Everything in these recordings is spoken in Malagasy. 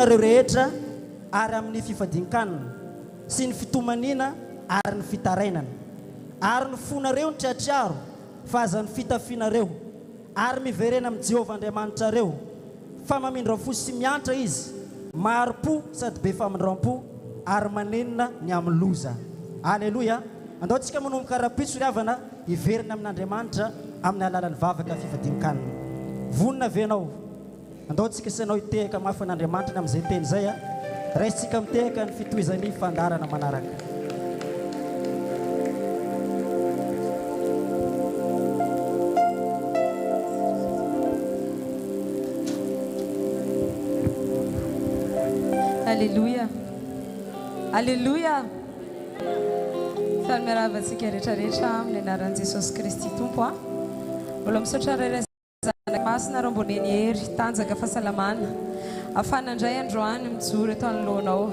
ireo rehetra ary amin'ny fifadin-kanina sy ny fitomanina ary ny fitarainana ary ny fonareo ny triatriaro fa aza ny fitafianareo ary miverena amin'ny Jehovah Andriamanitrareo fa mamindra fo sy miantra izy maro-po sady be famindram-po ary manenina ny amin'ny loza. Alleluia. Andaontsika manomboka raha-pitso ry havana hiverina amin'Andriamanitra amin'ny alalan'ny vavaka fifadin-kanina. Vonina venao. Andaontsika sanao hitehaka mafy an'Andriamanitra amin'izay teny izay raisitsika mitehaka ny fitohizan'ny fandarana manaraka. Alléluia. Alléluia. Falmeravatsika rehetrarehetra amin'ny anaran'i Jesosy Kristy Tompo. Mbola misaotra rerezana masina rao mboneny hery tanjaka fahasalamana afana indray androany mijoro eto anoloanao.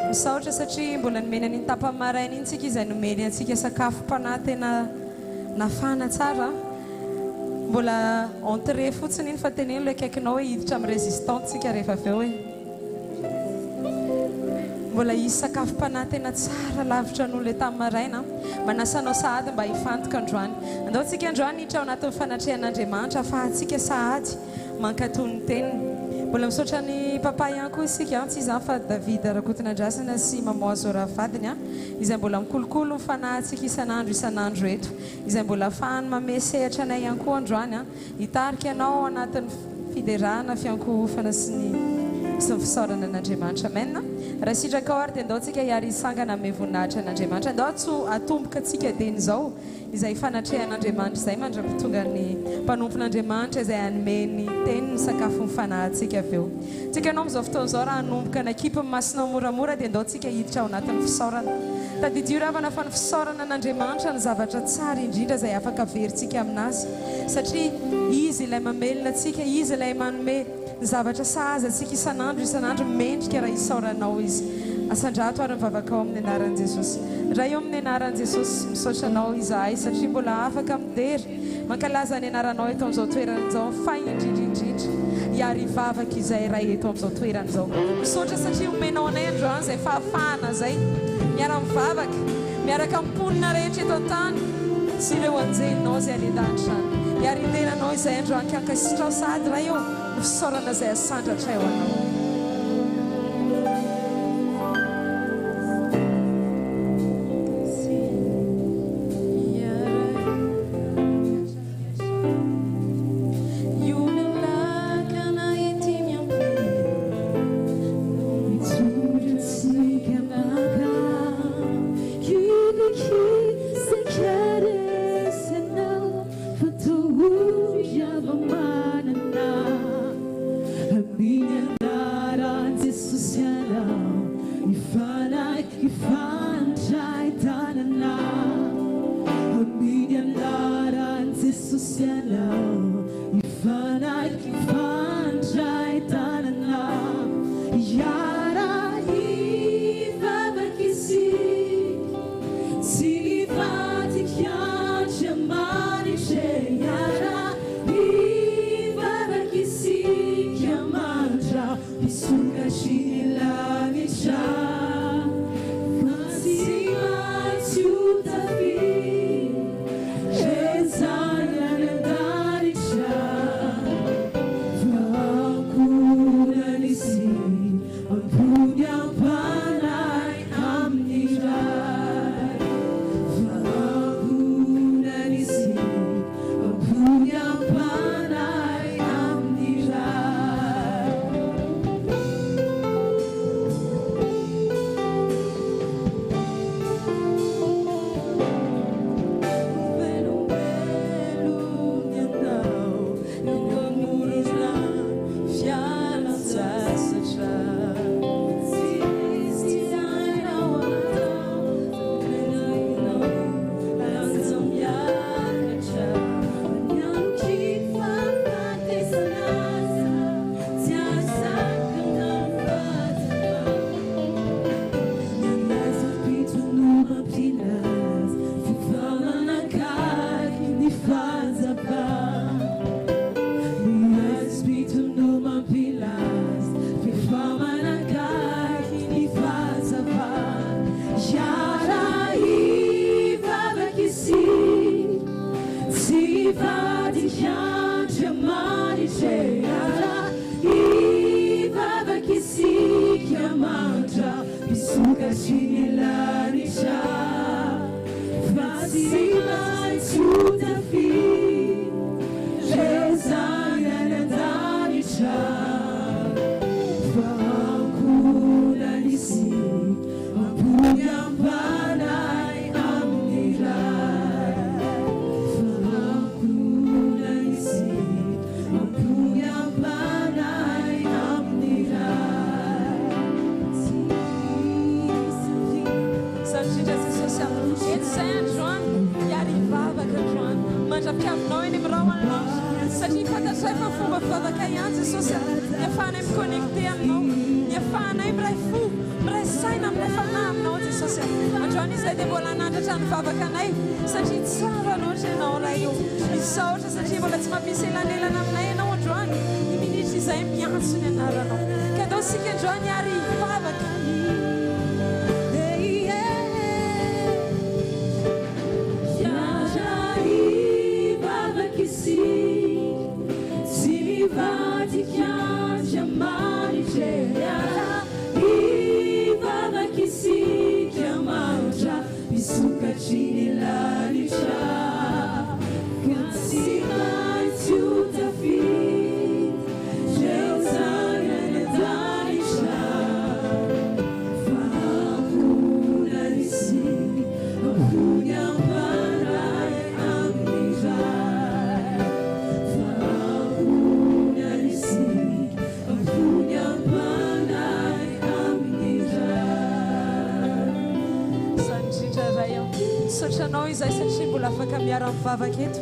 Misaotra satria mbola nomeny an'iny tapany maraina iny tsika izay nomeny antsika sakafom-panahy tena nafana tsara. Mbola entrée fotsiny iny fa teneno ilay akaikinao hoe hiditra amin'ny résistante tsika rehefa avy eo hoe mbola izy sakafom-panahy tena tsara lavitra n'olona tamin'ny maraina manasanao sahady mba hifantoka androany. Andaontsika androany hiditra ao anatin'ny fanatrehan'Andriamanitra ahafahantsika sahady mankatony ny teniny. Mbola misaotra ny papa ihany koa isika tsy izany fa David Rakotonandrasana sy maman Zora vadiny izay mbola mikolokolo ny fanahintsika isan'andro eto, izay mbola ahafahany mamesehatra anay ihany koa androany hitarika ianao anatin'ny fiderahana fiankohofana sy ny fisaorana an'Andriamanitra. Amen. Raha sitraka ao ary dia andaontsika hiary hisangana amin'ny voninahitra an'Andriamanitra. Andao atomboka antsika deny izao izay fanatrehan'Andriamanitra izay mandra-pitonga ny mpanompon'Andriamanitra izay hanomeny teny ny sakafo ny fanahintsika avy eo. Tsika ianao amin'izao fotoana izao raha hanomboka na ekipa masinao moramora dia andaontsika hiditra ao anatin'ny fisaorana. Tadidio ravana fa ny fisaorana an'Andriamanitra ny zavatra tsara indrindra izay afaka averintsika aminazy satria izy ilay mamelona antsika, izy ilay manome ny zavatra sahaza antsika isan'andro mendrika raha isaoranao izy. Asandrato ary mivavaka ao amin'ny anaran'i Jesosy. Raha eo amin'ny anaran'i Jesosy misaotra anao izahay satria mbola afaka midery mankalaza ny anaranao eto amin'izao toerana izao fainy indrindra hiary hivavaka izay raha eto amin'izao toerana izao. Misaotra satria omenao anay androany izay fahafahana izay miara mivavaka miaraka mimponina rehetra eto an-tany sy ireo anjelinao izay any an-danitra. Hiary hindenanao izay androany kankasitrao sady raha eo ny fisaorana izay asandratra eo anao. Minha Mivavaka eto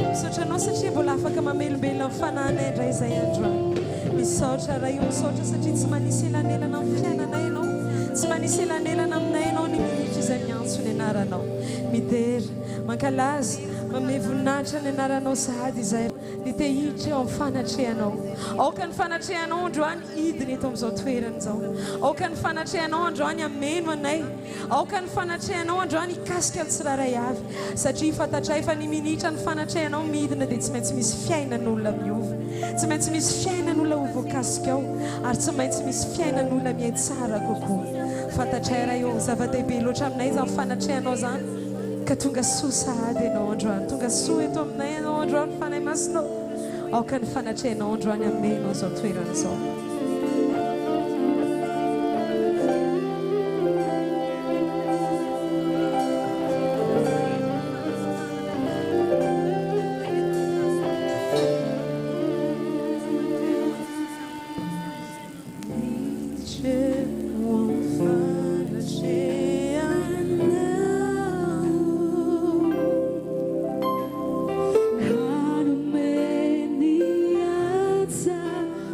misaotra anao satria mbola afaka mamelombelona amin'ny fananay indray izay androany misaotra raha io misaotra satria tsy manisy elanelana amin'ny fiainanay ianao tsy manisy elanelana aminay ianao ny minitra izay miantso ny anaranao midera mankalaza manome voninahitra ny anaranao sahady izay ny te hiditra eo amin'ny fanatrehanao aoka ny fanatrehanao androany hidiny eto amin'izao toerana izao aoka ny fanatrehanao androany ameno anay aoka ny fanatrehanao androany hikasika ny tsirairay avy satria fantatray fa ny minitra ny fanatrehanao midina dia tsy maintsy misy fiainan'olona miova tsy maintsy misy fiainan'olona ho voakasika ao ary tsy maintsy misy fiainan'olona mihay tsara kokoa fantatray raha eo zava-dehibe loatra aminay izany fanatrehanao zany ka tonga soa sahady ianao androany tonga soa eto aminay ianao androany fanay masinao aoka ny fanatrehanao androany amenao izao toerana izao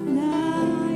Now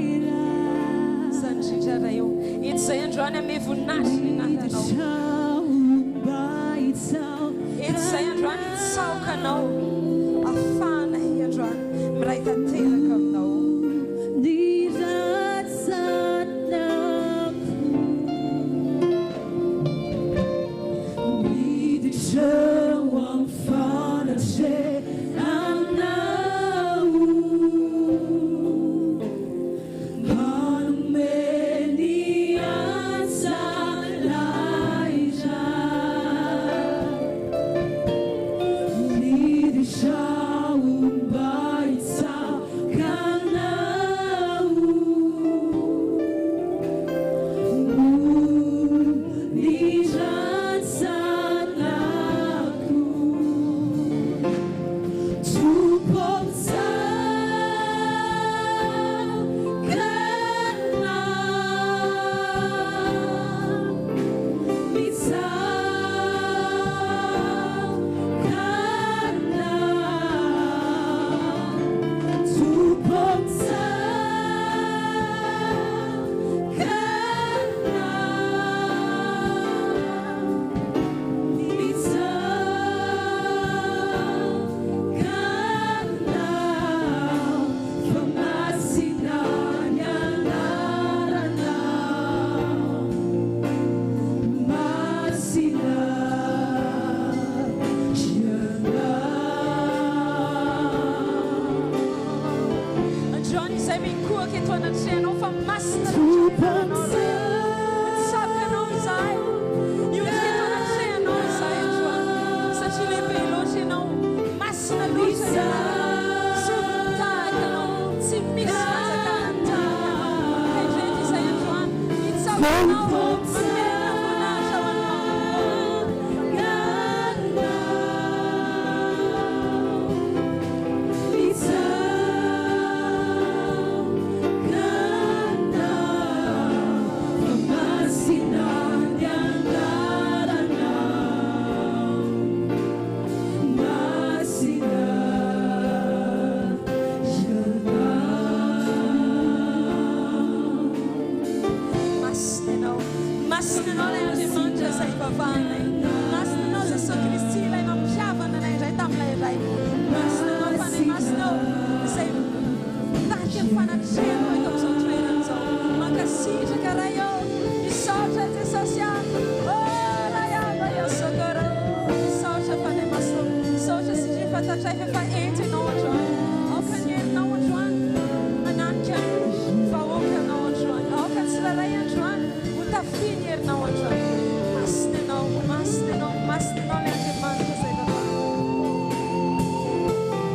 fivavahanay masinanao Jesosy Kristy ilainao mpiavana anay indray tamin'ilay iray masinanao fanay masinao izay taty amin'ny fanatrehanao eto amin'izao toerana izao mankasitraka raha eo misaotra Jesosy aho raha iamba eo sokora misaotra fanay masinao misaotra satria fantatray fa entinao androany aoka ny herinao androany ananika vahoakanao androany aoka ny tsiraray androany ho tafiny herinao androany masinanao masinanao masinanao ny Andriamanitra izay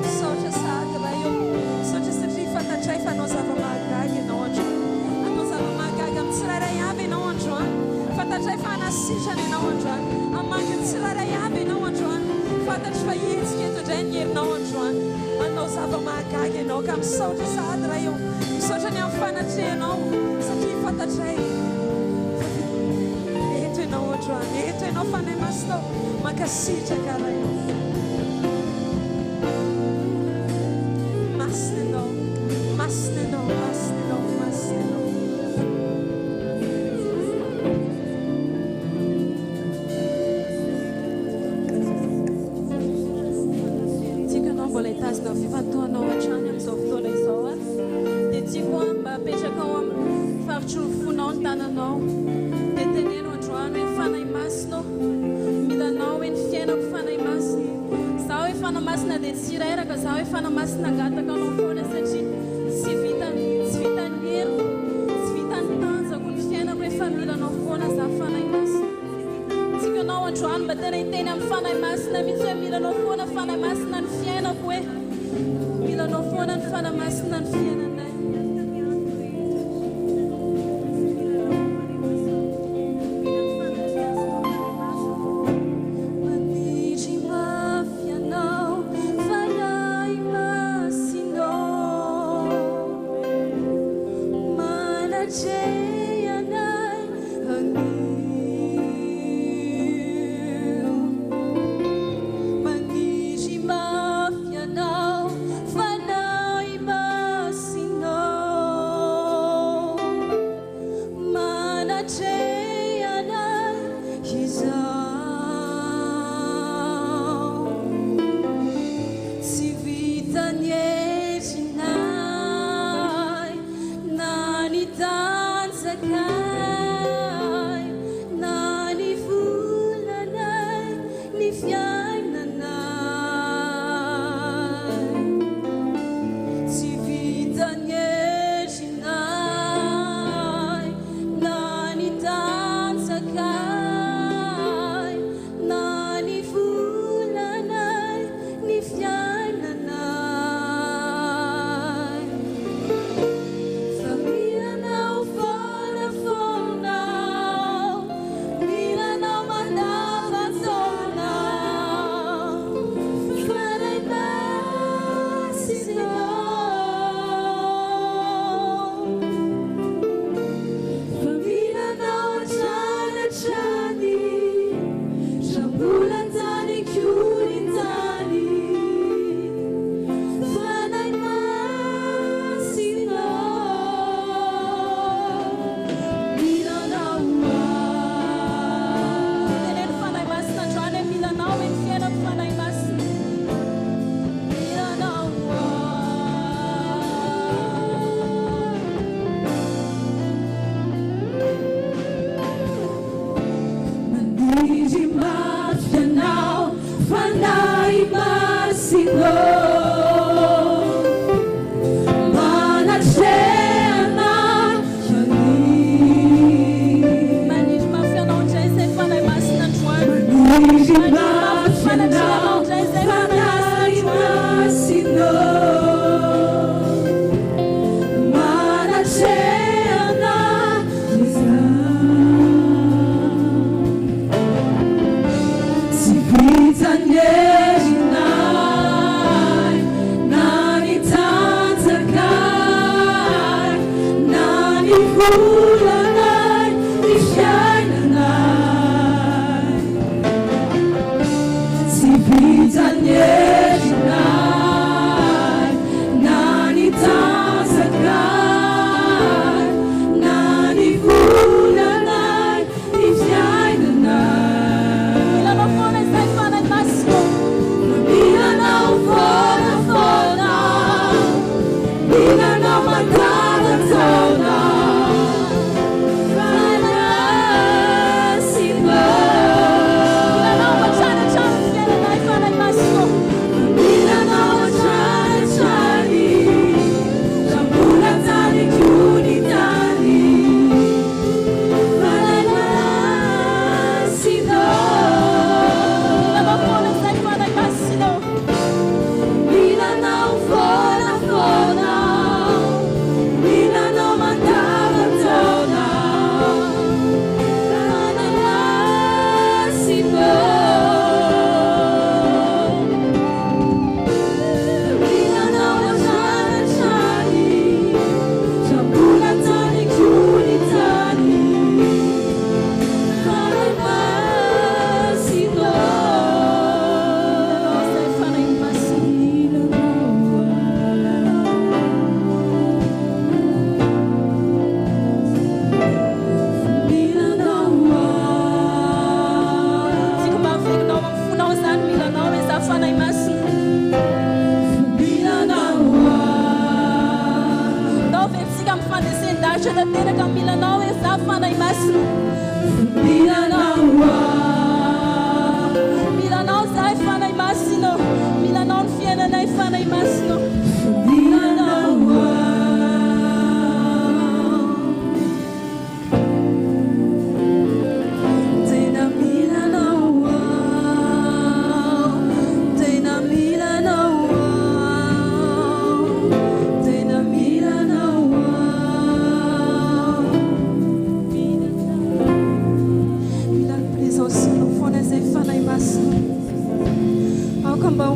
misaotra sady raha eo misaotra satria fantatray fa anao zava-mahagaga ianao androany anao zava-mahagaga amin'ny tsiraray avy ianao androany fantatray fa anasitrana ianao androany amangy ny tsiraray avy ianao androany fantatry fa hetsika eto indray ny herinao androany anao zava-mahagaga ianao ka misaotra sady raha eo misaotra ny amin'ny fanatrehanao satria fantatray eto ianao androany eto ianao fanay masinao mankasitraka raha eo masinanao masinanao masinanao masinanao tiakanao mbola hitazona fifantohanao hatrany amin'izao fotoana izao dia tiako mba apetraka ao amin'ny faritry ny fonao ny tananao dia teneno androany hoe fanay masina milanao hoe ny fiainako fanay masina zaho hoe fanamasina dia tsy ireraka zaho hoe fanamasina gataka anao foana satria tsy vitany hery tsy vitany tanjako ny fiainako hoe fa milanao foana zaho fanay masina tiakanao androany mba tena hiteny amin'ny fanay masina mihitsy hoe milanao foana fanay masina ny fiainako hoe milanao foana ny fanay masina ny fiainanay Nani izay fanahy masina aoka mba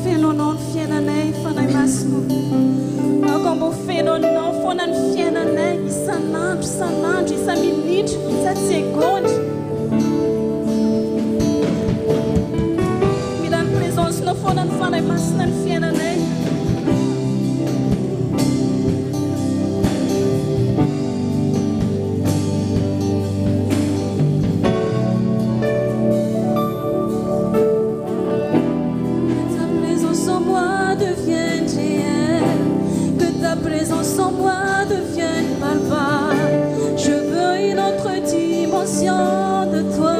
fenoanao ny fiainanay fanahy masina aoka mba fenoanao foana ny fiainanay isan'andro isa-minitra isa-segôndra mila ny présencenao foana ny fanahy masina ny fiainanay En moi devienne réelle, que ta présence en moi devienne palpable. Je veux une autre dimension de toi.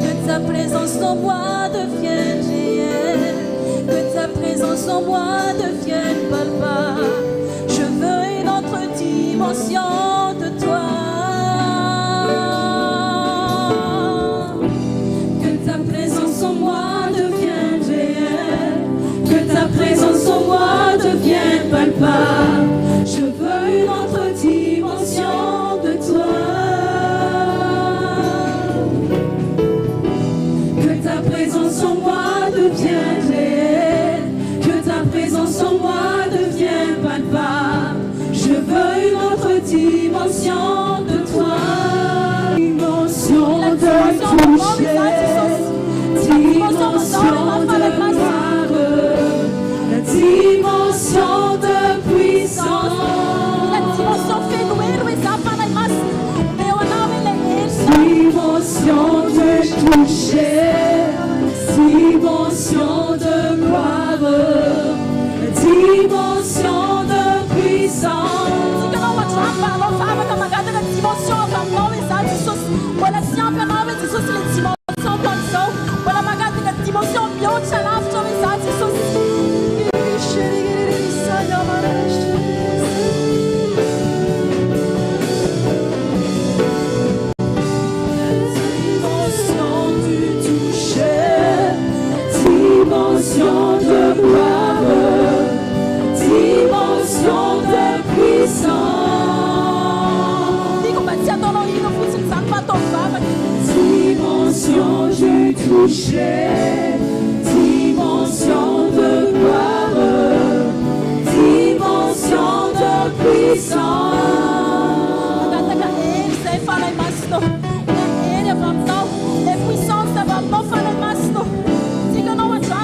Que ta présence en moi devienne réelle, que ta présence en moi devienne palpable. Je veux une autre dimension de toi. En moi devienne réelle, que ta présence en moi devienne palpable. Je veux une autre dimension de toi. Dimension de toucher, dimension de gloire, la dimension de puissance, la dimension de toucher. Dimension de gloire, dimension de puissance. Dimension de gloire, dimension de puissance. Dimension du toucher, dimension de gloire, dimension de puissance.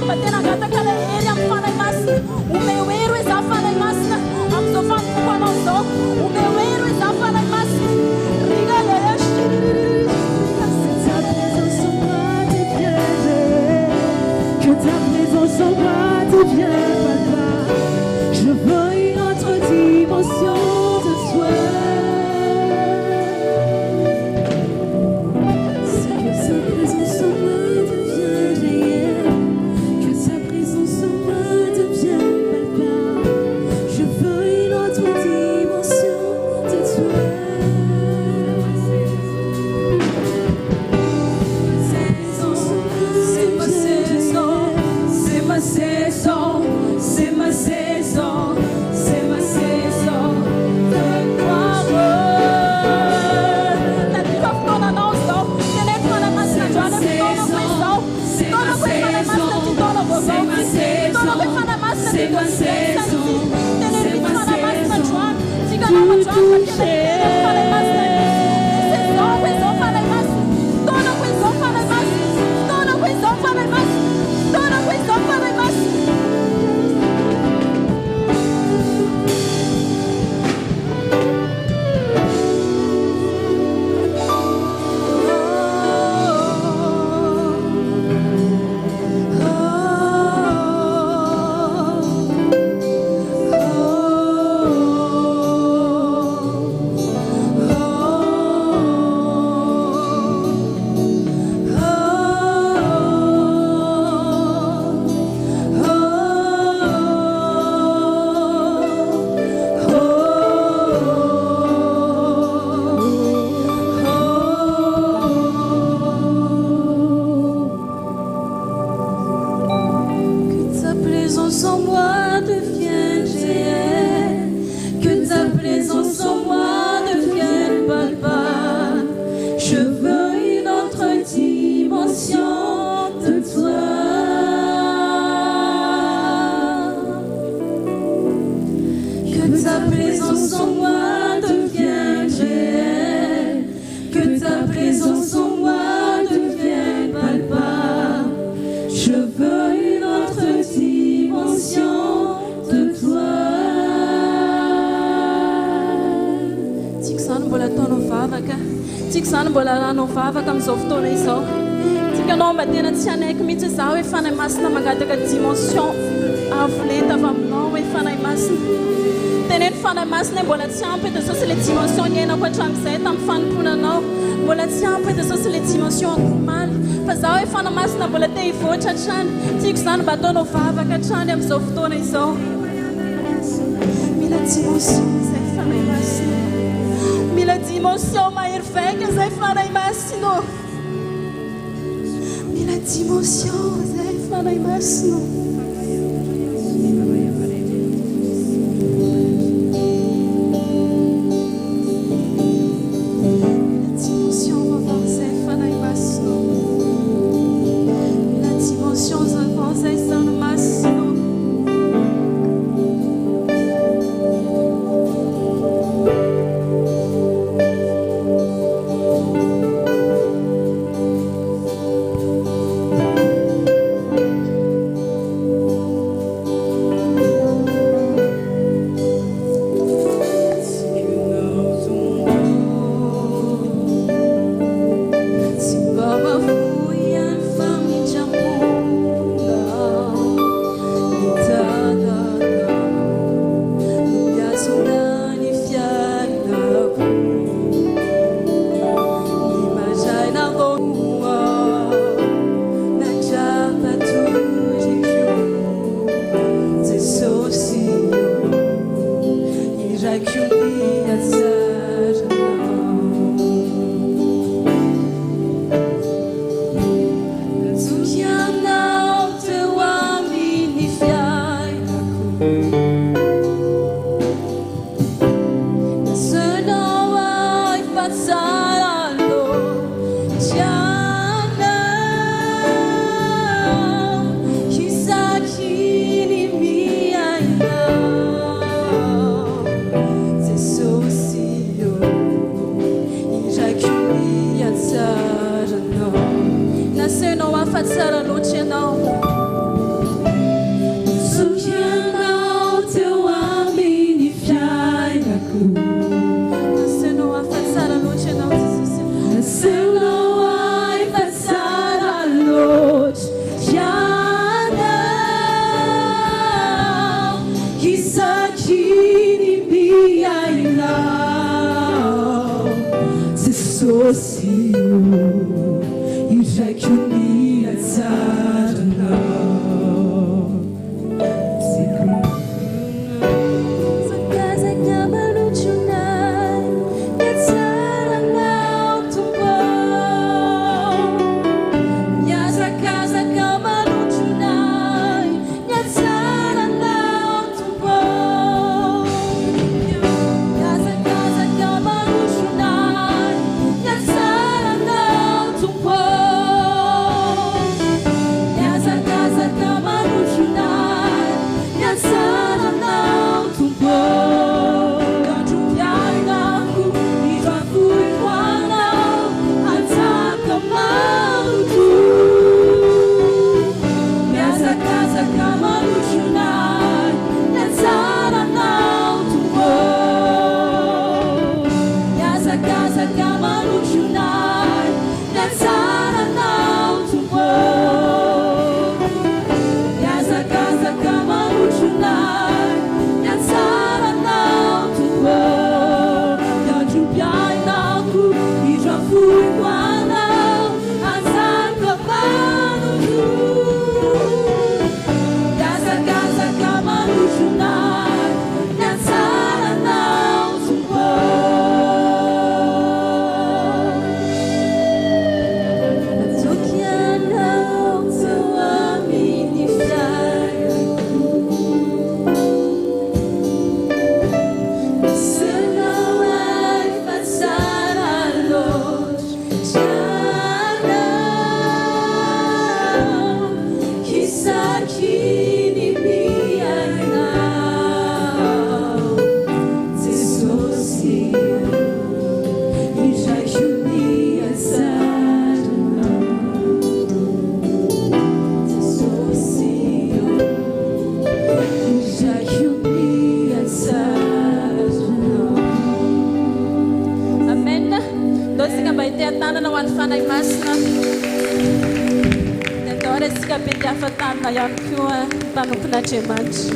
Tena gata kala eri am fanay masina o meu ero eza fanay masina amizao fampokoanao o meu ero eza fanay masina que ta présence en moi devienne palpable. Je veux une autre dimension de toi. ataonao vavaka tiako izany mbola ranao vavaka amin'izao fotoana izao tiaka anao mba tena tsy anaiky mihitsy izaho hoe fanahy masina mangataka dimension avolenta avy aminao hoe fanahy masina teneno fanahy masina mbola tsy ampy de ça c'est les dimensions niainako hatramin'izay tamin'ny fanomponanao mbola tsy ampy de ça c'est les dimensions akomaly fa zaho hoe fanahy masina mbola te hivoatra hatrany tiako izany mba ataonao vavaka hatrany amin'izao fotoana izao mila dimension izay fanahy masina mila dimension mahery vaika izay fanahy masina mila dimension izay fanahy masina andao isika mba ite-tanana ho an'ny fanahy masina dia andao ary isika be tiafatanana ihany koa mpanompon'Andriamanitra.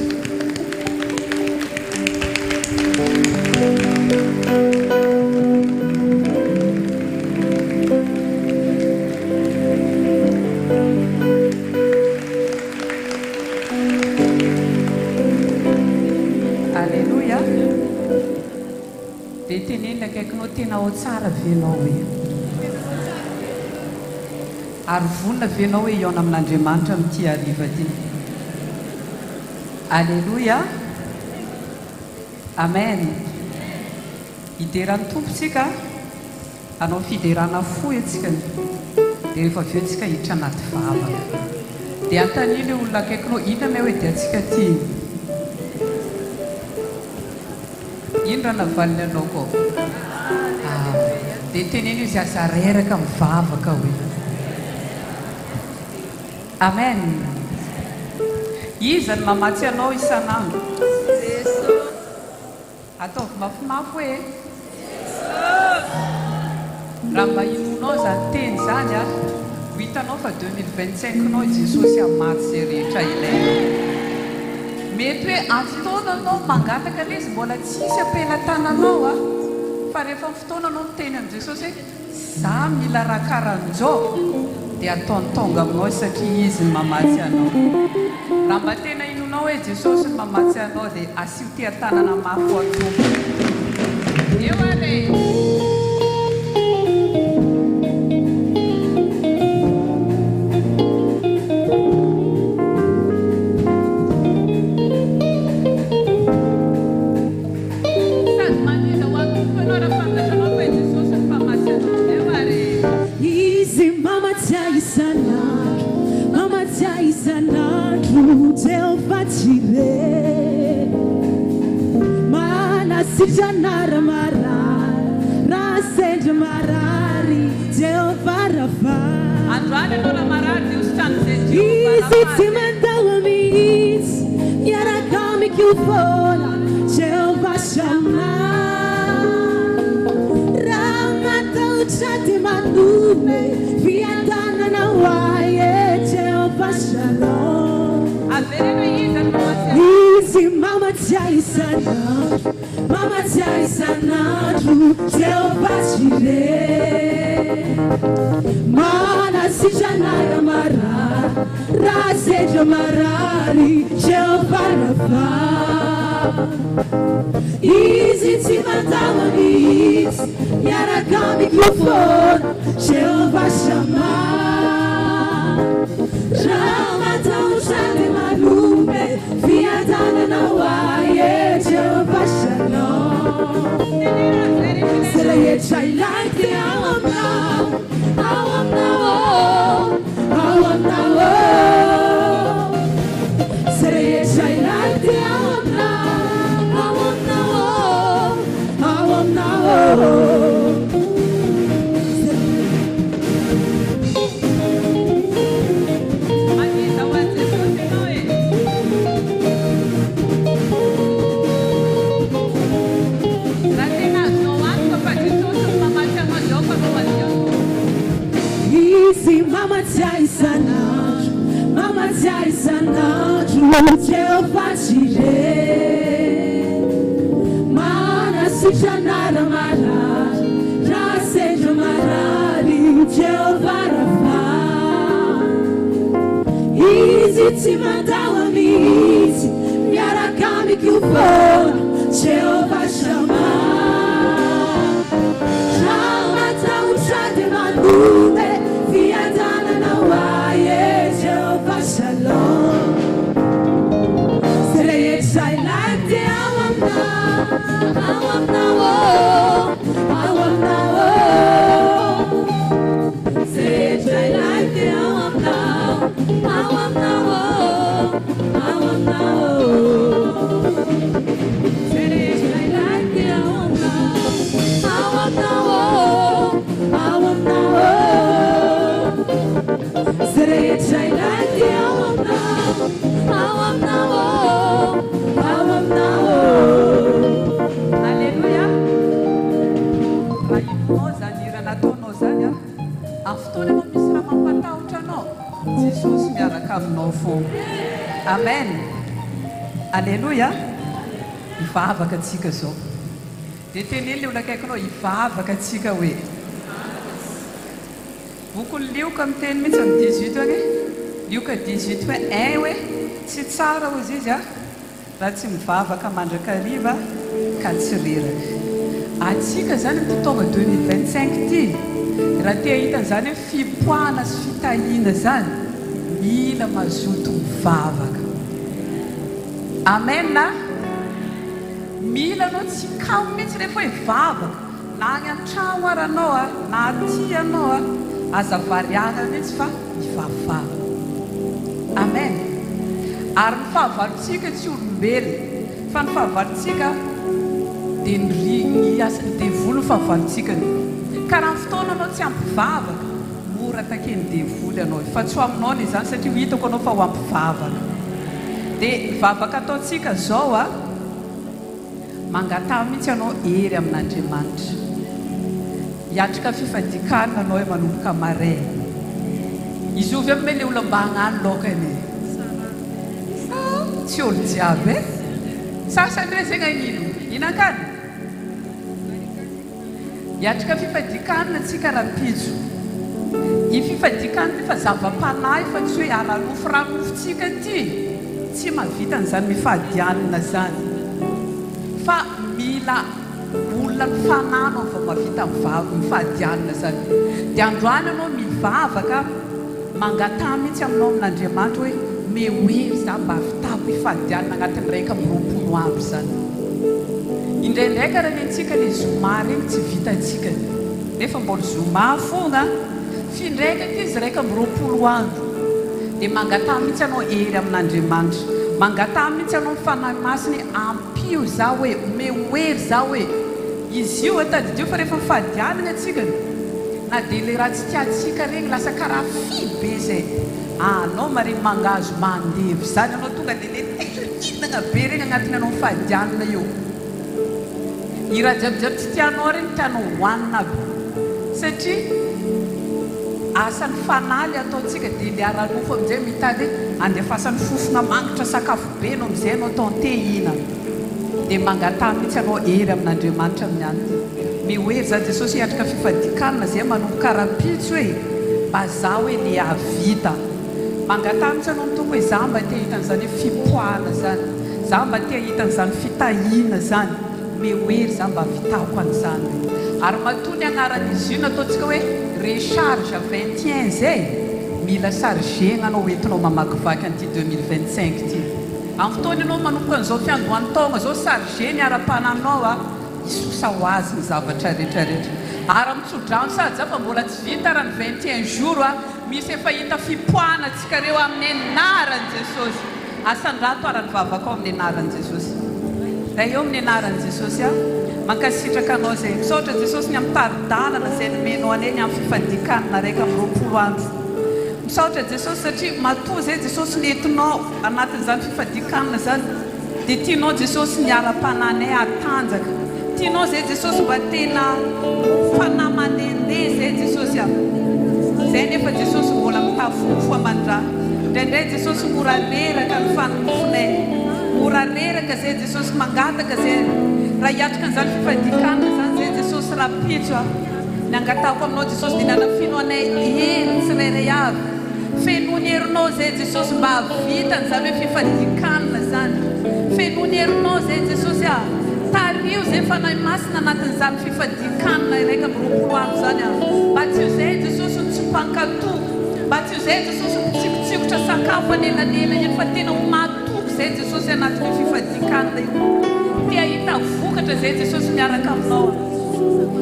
Alléluia. Dia tenenina akaikinao tena ao tsara venao hoe ary vonina venao hoe iona amin'Andriamanitra amin'ity hariva ty. Alléluia. Amen. Hideran'ny tompontsika anao fiderana fohy atsika dia rehefa avy eo tsika hiditra anaty vavaka dia antany ilay olona akaikinao ina me hoe dia atsika ty ino raha navaliny anao koa dia teneny izy aza reraka mivavaka hoe amen. Iza ny mamatsy anao isan'andro ataovy mafimafy hoe raha mba inonao zany teny zany ho hitanao fa 2025 nao Jesosy amaty zay rehetra ilaina. Mety hoe anfotoana anao mangataka le izy mbola tsisy ampelantananao fa rehefa fotoana anao miteny amin'i Jesosy hoe za mila raha karan'izao dia ataony tonga aminao satria izy ny mamatsy anao. Raha mba tena inonao hoe Jesosy ny mamatsy anao dia asio tean-tanana mafy ho atompo. Eo ale. Janara marara, rasende marari, Jehovah Rafa. Androane no la marari ustanze Easy to mandawa meets, yara kami kiufola, Jehovah Shammah. Ramata uchate manume, viandana na waye, Jehovah Shalom. Avereno iza mama Easy mama chaisana. Mama Jai Sanatu, Jehovah Jireh. Mana Sijanaya Mara, Raseja Marari, Jehovah Rafa. Easy Timandawa Needs, Yaragami Kufon, Jehovah Shammah. Ramatau Shade Malume, Viadana Nawaye, Jehovah Shalom. Say it, I like the I am now, say it, I like the I am now. Mama Jai Sanatu, Jehovah Jireh. Mana Sijanara Mara, Raseja Marari, Jehovah Rafa. Easy Timandawa Meet, Yarakami Kufon, Jehovah Shammah. Ramata Uchade Manume, Viadana Nawaye, Jehovah Shalom. Say it, I like the I am now. Say it, I like the I am now. Say it, I like the amin'ny fotoana anao misy raha mampatahotra anao, Jesosy miaraka aminao foana. Amen. Alléluia. Hivavaka antsika zao. Dia teneny ilay olona akaikinao, hivavaka antsika hoe. Boky Lioka miteny mihitsy amin'ny 18 hoe Lioka 18 hoe hoe tsy tsara hozy izy raha tsy mivavaka mandrakariva ka tsy reraka. Atsika zany amin'ny taona 2025 ty raha te hahita zany hoe fipoahana sy fitahiana zany, mila mazoto mivavaka. Amen na mila anao tsy kamo mihitsy rehefa hivavaka, na any an-trano ary anao na aty anao aza variana mihitsy fa hivavaka. Amen. Ary ny fahavalontsika tsy olombelona fa ny fahavalontsika dia ny devoly ny fahavalontsika. Ka raha ny fotoana anao tsy ampivavaka, mora takeny devoly anao, fa tsy ho aminao ny izany satria hitako anao fa ho ampivavaka. Dia mivavaka ataontsika zao mangatao mihitsy anao ery amin'Andriamanitra. Hiatrika fifadikana anao hoe manomboka maray. Izy io avy amin'ny ilay olona mba hagnano laokany. Tsy olo jiaby sasany re zegny agnino inankany. Hiatrika fifadikana antsika raha-pitso. I fifadikana ty fa zava-panahy fa tsy hoe ara-nofo raha-nofontsika ty. Tsy mahavita an'izany mifadianina zany. Fa mila olona mifanano fa mahavita mifadianina zany. Dia androany anao mivavaka mangatà mihitsy aminao amin'Andriamanitra hoe mehoery za mba havitako hifadianina agnatin'ny 120 andro zany. Indraindraika raha nentsika ilay zoma regny tsy vitantsika nefa mbola zoma fona findraika ty izy 120 andro. Dia mangatà mihitsy anao ery amin'Andriamanitra, mangatà mihitsy anao mifanahy masiny ampio za hoe mehoery za hoe izy io tadidio fa rehefa mifadianina atsika na dia le raha tsy tiatsika regny lasa karaha fibe zay. Anao maregny mangazo mandevy zany anao tonga dia le tekinana be regny agnatiny anao mifadianina io. I raha jiabijiaby tsy tianao regny tianao hohanina aby satria asan'ny fanaly ataontsika dia le ara-nofo amin'izay mitady andefasan'ny fofona mangitra sakafo be no amin'izay anao tantehina. Dia mangatà mihitsy anao ery amin'Andriamanitra amin'ny andro mehoery za Jesosy hiatrika fifadikanana zay manomboka raha-pitso hoe mba za hoe le havita. Mangatà mihitsy anao mitombo hoe za mba te hitan'izany hoe fipoahana zany, za mba te hitan'izany fitahiana zany, mehoery za mba vitako an'izany. Ary matoa ny anaran'izy io nataontsika hoe recharge 21 zay, mila chargena anao entinao mamakivaky an'ity 2025 ty. Amin'ny fotoana ianao manomboka an'izao fiandohan-taogna zao chargeny ara-pananao isosa ho azy ny zavatra rehetrarehetra. Ary mitsodrano sady za fa mbola tsy vita raha ny 21 jours misy efa hita fipoahana antsika reo amin'ny anaran'i Jesosy. Asan-drato ara ny vavaka ao amin'ny anaran'i Jesosy. Raha eo amin'ny anaran'i Jesosy mankasitraka anao zay. Misaotra Jesosy ny amin'ny taridalana zay nomenao aneny amin'ny fifadikanana 120 andro. Misaotra Jesosy satria matoa zay Jesosy nentinao anatin'izany fifadikanana zany. Dia tianao Jesosy ny ara-pananay atanjaka. Tianao zay Jesosy mba tena fanahy mandehandeha zay Jesosy zay nefa Jesosy mbola mitafofo aman-draha. Indraindray Jesosy mora reraka ny fanofonay, mora reraka zay Jesosy mangataka zay raha hiatrika an'izany fifadikanana zany zay Jesosy raha-pitso ny angatako aminao Jesosy dia nanafino anay hery tsirairay avy. Fenoany herinao zay Jesosy mba havita n'izany hoe fifadikanana zany. Fenoany herinao zay Jesosy tario zay fanahy masina anatin'izany fifadikanana 120 andro zany mba tsy io zay Jesosy ny tsy mpankatoky, mba tsy io zay Jesosy ny tsikotsikotra sakafo anelanela eny fa tena ho matoky zay Jesosy anatin'ny fifadikanana io. Tia hita vokatra zay Jesosy miaraka aminao.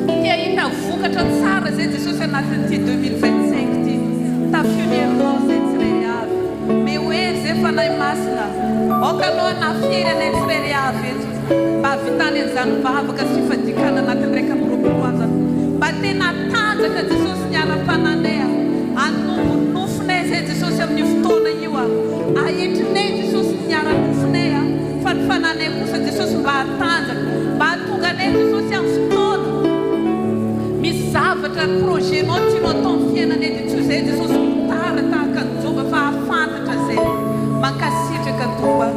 Tia hita vokatra tsara zay Jesosy anatin'ity 2025 ty. Tafiony herinao zay tsirairay avy. Mehoery zay fanahy masina. Okanao nafiry anay tsirairay avy eto. Mba havitany an'izany mivavaka sy fifadikana anatin'ny 120 andro. Mba tena tanjaka Jesosy ny ara-pananay. Anonofonay zay Jesosy amin'ny fotoana io. Ahitrinay Jesosy ny ara-nofonay. Fa ny fananay kosa Jesosy mba hatanjaka. Mba hatonga anay Jesosy amin'ny fotoana misy zavatra projet-nao tianao atao amin'ny fiainana edy tsy izay Jesosy mitara tahaka ny Jehova fa ahafantatra zay mankasitraka Toba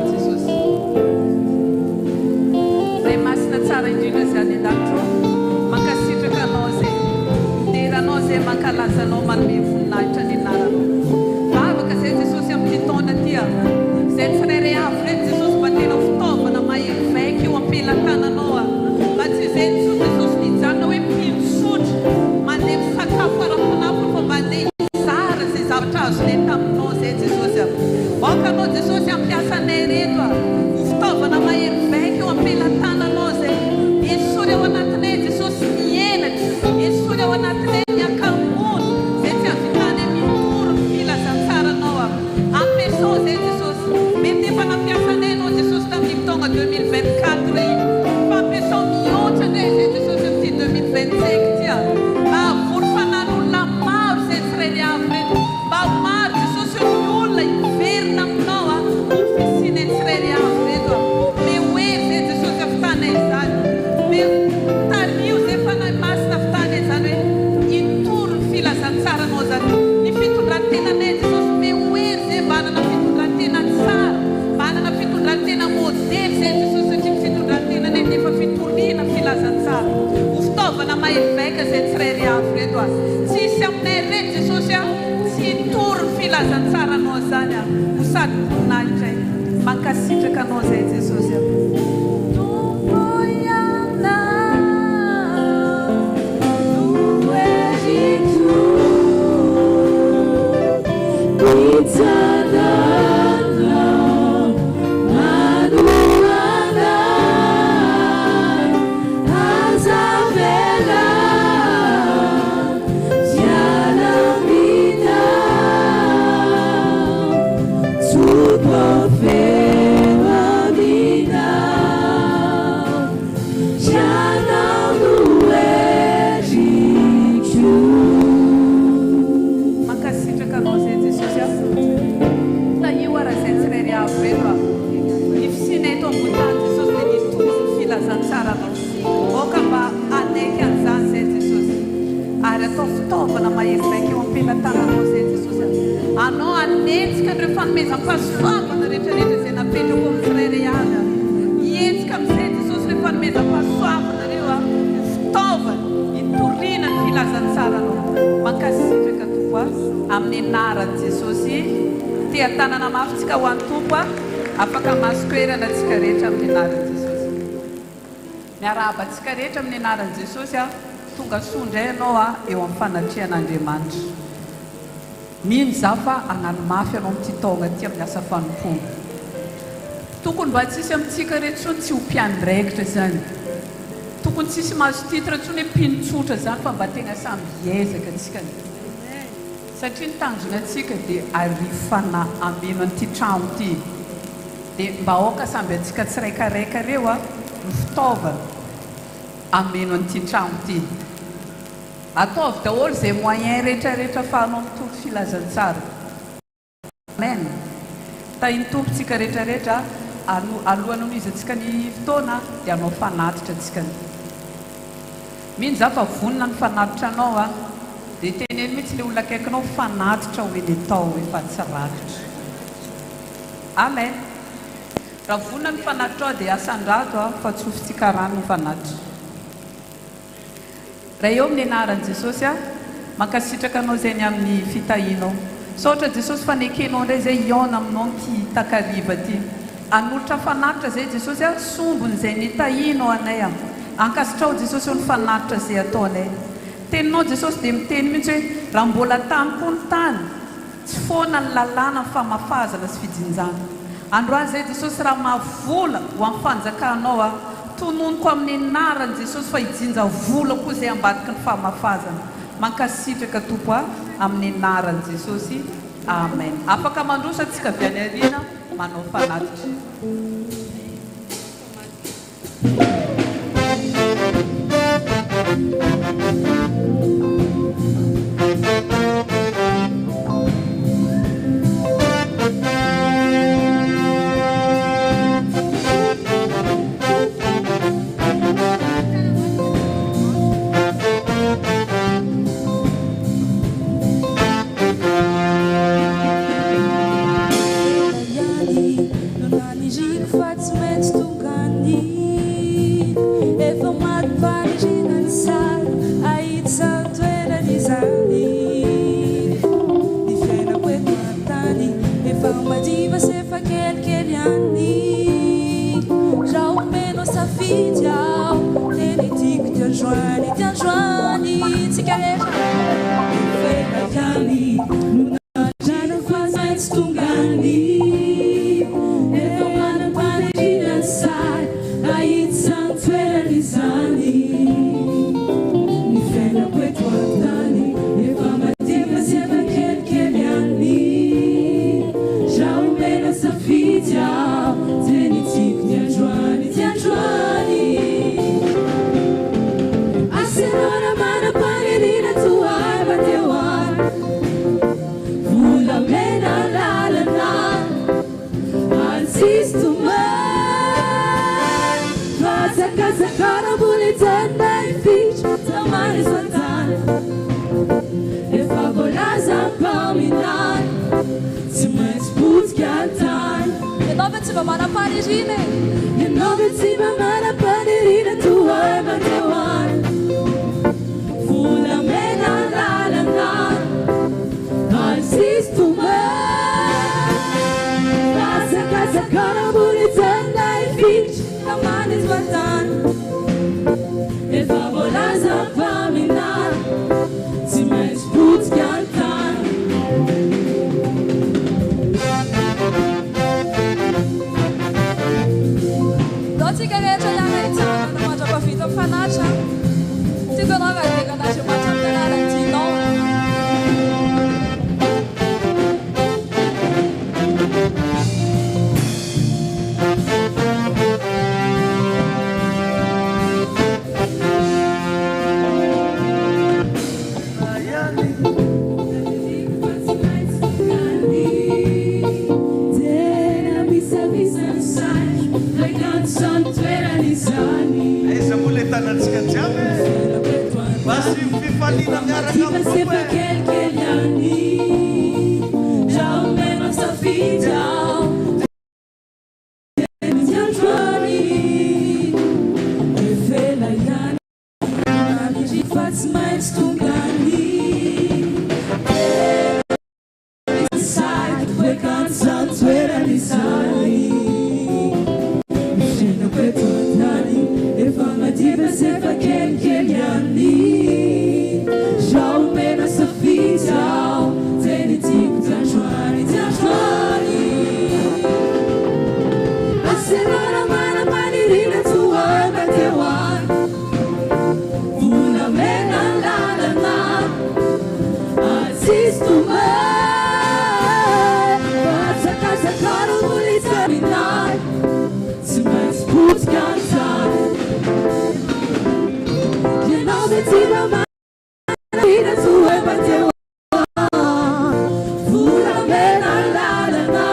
Jesús cadre fampiasao mihoatra ndray zay Jesosy amin'ity 2025 tia vory fanan'olona maro zay tsirairy avy reto mba maro Jesosy ny olona hiverina aminao ho fisiny tsirairy avy reto me oery zay Jesosy ahavitana izany me tario zay fanahy masina ahavitana izany hoe itory ny filazantsara zany ny fitondrantenanay Jesosy me oery zay mba hanana fitondrantena tsara mba hanana fitondrantena modely zay Jesosy satria fitondrantenanay nefa fitoriana filazantsara ho fitaovana mahevaika zay tsirairy avy reto tsisy aminay reto Jesosy tsy hitory ny filazantsaranao zany ho sady voninahitra mankasitraka anao zay Jesosy fitaovana mahevaika eo am-pelantananao zay Jesosy anao anetsika andreo fanomezam-pahasoavana rehetrarehetra zay napetrako amin'ny tsirairay avy hietsika amin'izay Jesosy re fanomezam-pahasoavana reo fitaovana hitoriana ny filazantsaranao mankasitraka tompo amin'ny anaran'i Jesosy tia tanana mafitsika ho an'ny tompo afaka masokoerana antsika rehetra amin'ny anaran'i Jesosy miarahabantsika rehetra amin'ny anaran'i Jesosy tonga sondray ianao eo amin'ny fanatrihan'Andriamanitra mino za fa hagnano mafy ianao amin'ity taona ty amin'ny asa fanompona tokony mba tsisy amintsika reto tsony tsy ho mpiandraikitra zany tokony tsisy mahazo titre tsony hoe mpinotsotra zany fa mba tegna samy hiezaka atsika satria ny tanjonantsika dia arifana ameno an'ity trano ity dia mba aoka samby atsika tsiraikaraika reo ny fitaovana ameno an'ity trano ity ataovy daholo zay moyen rehetrarehetra fahanao mitovy filazantsara amen tahiny tompontsika rehetrarehetra alohanao izantsika ny fotoana dia anao fanatitra antsika mino za fa vonina ny fanatitra anao dia teneny mihitsy le olona akaikinao fanatitra hoe ny tao efa tsy rakitra amen raha vonina ny fanatitra ao dia asan-drato fa tsofintsika rano ny fanatitra raha eo amin'ny anaran'i Jesosy mankasitraka anao zay ny amin'ny fitahinao saotra Jesosy fanekenao ndray zay iona aminao ty takariva ty anolotra fanatitra zay Jesosy sombony zay nitahinao anay ankasitrao Jesosy ny fanatitra zay ataonay teninao Jesosy dia miteny mihitsy hoe raha mbola tany koa ny tany tsy foana ny lalàna ny famafazana sy fijinjana androany zay Jesosy raha mavola ho amin'ny fanjakanao tononoko amin'ny anaran'i Jesosy fa hijinja vola koa zay ambadiky ny famafazana mankasitraka tompo amin'ny anaran'i Jesosy amen afaka mandrosa antsika avy any ariana manao fanatitra Tianjuan casa cara bonitana e fixe Tamani Santana E favoraza palminar Se mais putz que altar E nove ti mamana paririne E nove ti mamana paririne Tua e matewan Fula mena la la la Alsis tu me Casa cara bonitana e fixe Tamani Santana E favoraza palminar Se mais putz que altar Doti che regia la mezzana Non mangia qua fito fanaccia Ti donava che canaccia Mangia per la rentino Vai ser pra aquele anni Já o menos da vida Temos Antoine E fela yani Nani de faz mais tungani Sai Foi cansado Era lisani Chega preto Nani E fala de vai ser pra aquele anni Já o menos da vida Tem tipo de Antoine A semana mana manirina tua batewan Una mena la la la Assisto me Passa casa cara bonita minar Se mais putz cantar De nove ti mamãe Vida tua bateu Fura mena la la la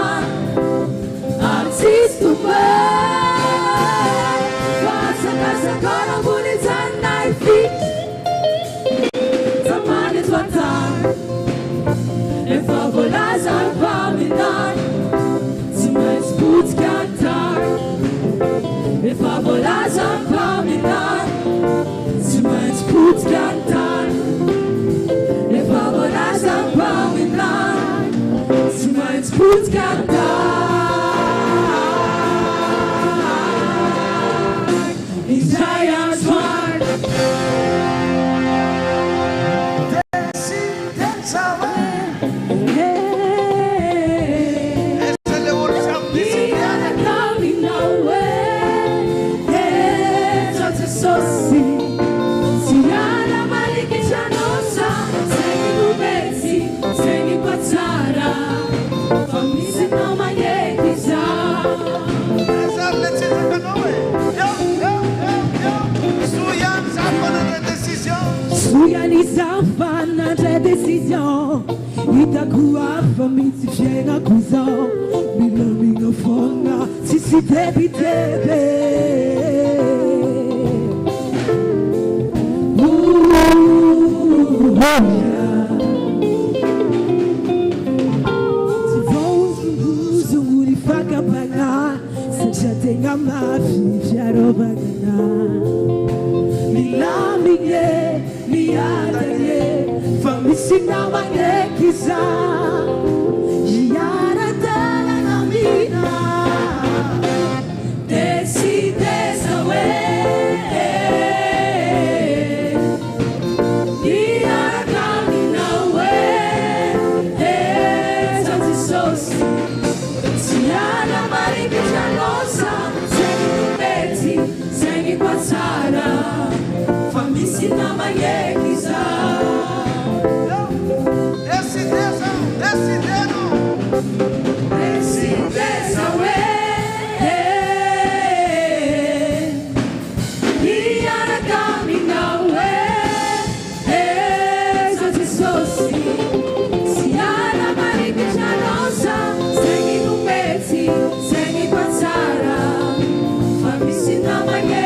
Assisto bem Faça casa cara bonita na fixe Tamani Santana E favoraza palminar Se mais putz cantar E favoraza palminar Se mais putz cantar E favoraza palminar Se mais putz cantar E Giant Heart Suyalizava na decisão Itakuwa família chega a cuzão Minha fonga se deve Se vão zunguri faca pagar Se já tem a máfia já rouba ganhar Milaminye Miadaye Família manhã quiser Giara dela na mina Decides away Giara camina away Essa de soci Giara marica já nossa Segue no peti Segue com a Sara Família na manhã quiser Segue com a Sara, família na manhã.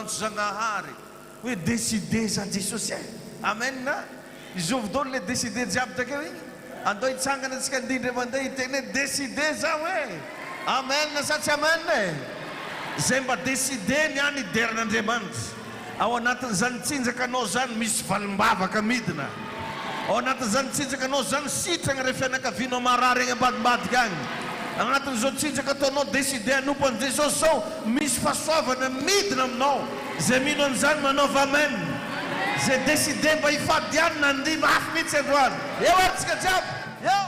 magnantso Zagnahary hoe décidé za Jesosy e. Amen na. Izao fotoana le décidé jiaby takeo igny. Andao hitsangana antsika indrindra mandeha hiteny hoe décidé zaho e. Amen sa tsy amen e. Zay mba décidé niany idiran'Andriamanitra. Ao anatin'izany tsinjaka anao zany misy valim-bavaka midina. Ao anatin'izany tsinjaka anao zany sitrana rehefa fianakavianao marary egny ambadimbadika agny. Agnatin'izao tsinjaka ataonao décidé hanompo an' Jesosy zao misy fahasoavana midina aminao. Zay mino an'izany manaova amen. Zay décidé mba hifady ihany nandihy mafy mihitsy androany. Eo atsika jiaby. Eo.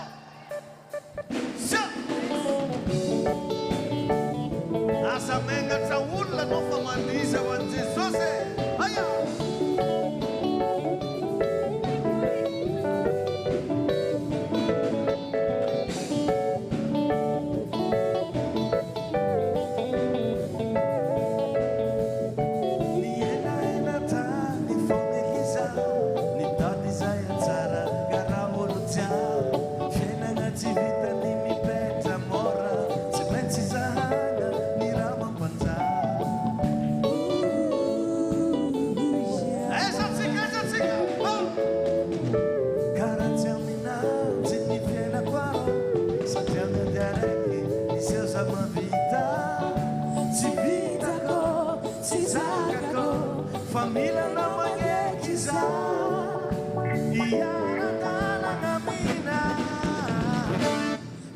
Asa mengatra olona anao fa mandiza ho an' Jesosy e. Aya. Família não magnetiza e a na mina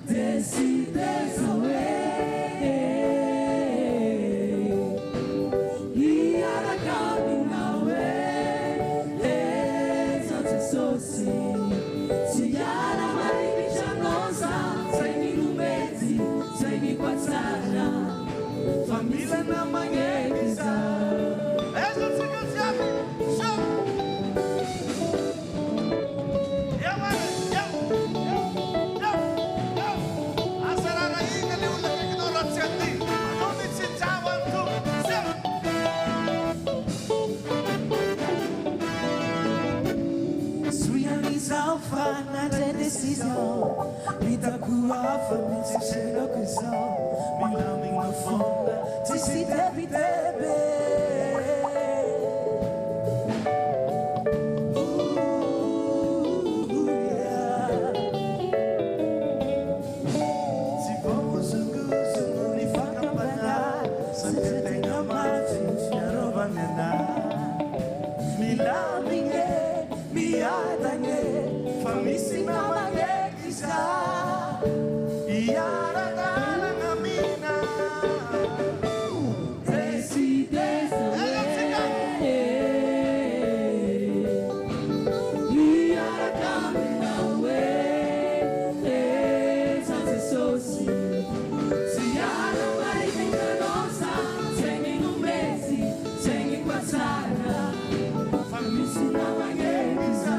decides away e a camina away senza sossi si ara mai nosa sei mi numezi sei mi quazzana família não magnetiza. Fana de decisão, vida cuava, me deixa no coração, me lame na fonda, te se deve Se vamos um gozo, não lhe faz campanhar, sempre tem amante, me rouba me dar, me lame, me adanhe. Famisi na magnetiza e ara dana na mina decides e ara camina away senza sossi se ara vai venga nossa segni no mesi segni quazzara famisi na magnetiza.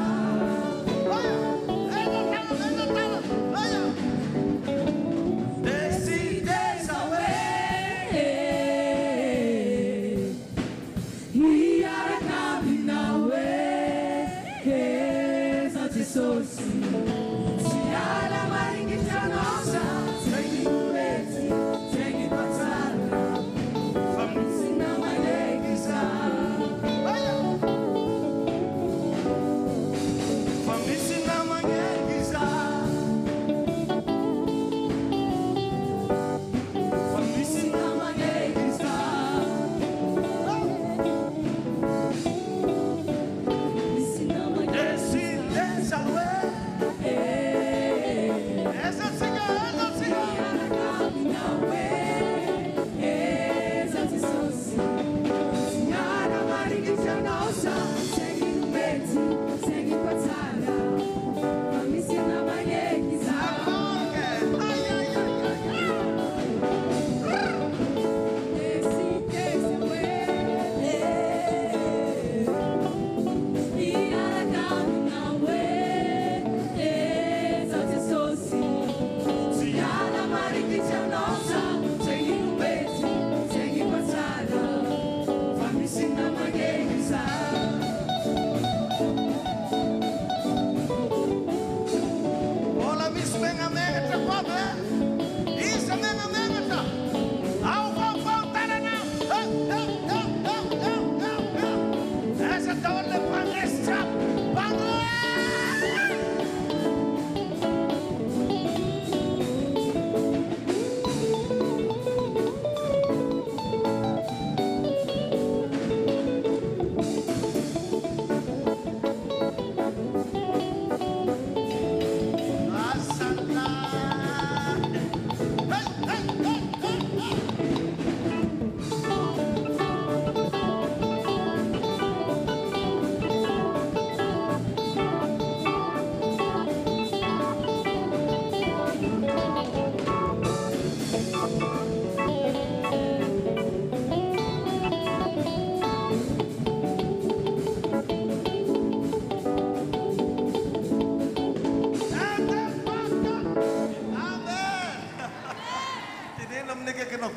Jesús. Si a la marinha nossa, segue o leite, segue passada. Se não é neguizar. Família na manhã guisar. Se não é neguizar. Se não é Esse dessa essa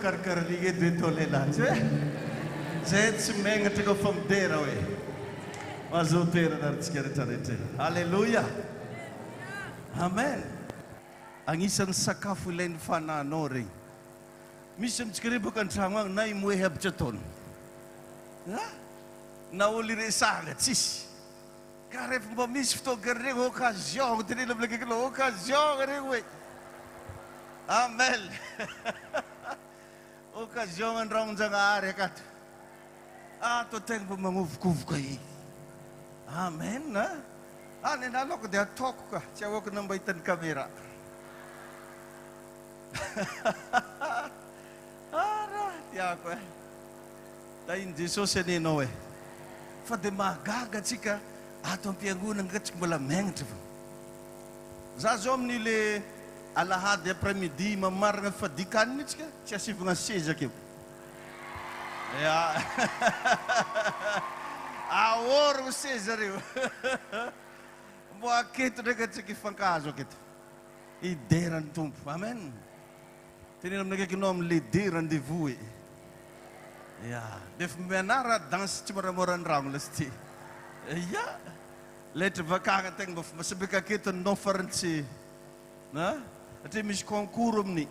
karkarlige de tolerância. Gente se menga tega famdeira we. Mas o ter na tskertarete. Aleluia. Amen. Ang isang sakafo len fananori. Mission tskrebo kan tramang na imwe hebjaton. Ha? Na olire saga tis. Karef mbamis fto gere occasion, tini la bleke kilo occasion gere we. Amen. Occasion ang rong jang are kat. To teng po manguvkuv kay. Amen na. Nalo ko dia talk ka. Siya ko nang baitan kamera. Tiya ko Tayin Jesus ni Noe. Fadema gaga chika atong piangunang gats malameng tibo. Zazom nile alahad ya premidi mamar nga fadikan ni chika. Siya si mga seja kip. Ya. Awor o seja rio. Boa kito na gats kifangkazo kito. Ideran tumpo. Amen. Tininam nagkikinom lideran di vui. Ja, def menara dans chimaramoran ramlesti. Ja, later vakaga teng bof masabika kita noferensi. Na? Ati mis konkurum ni.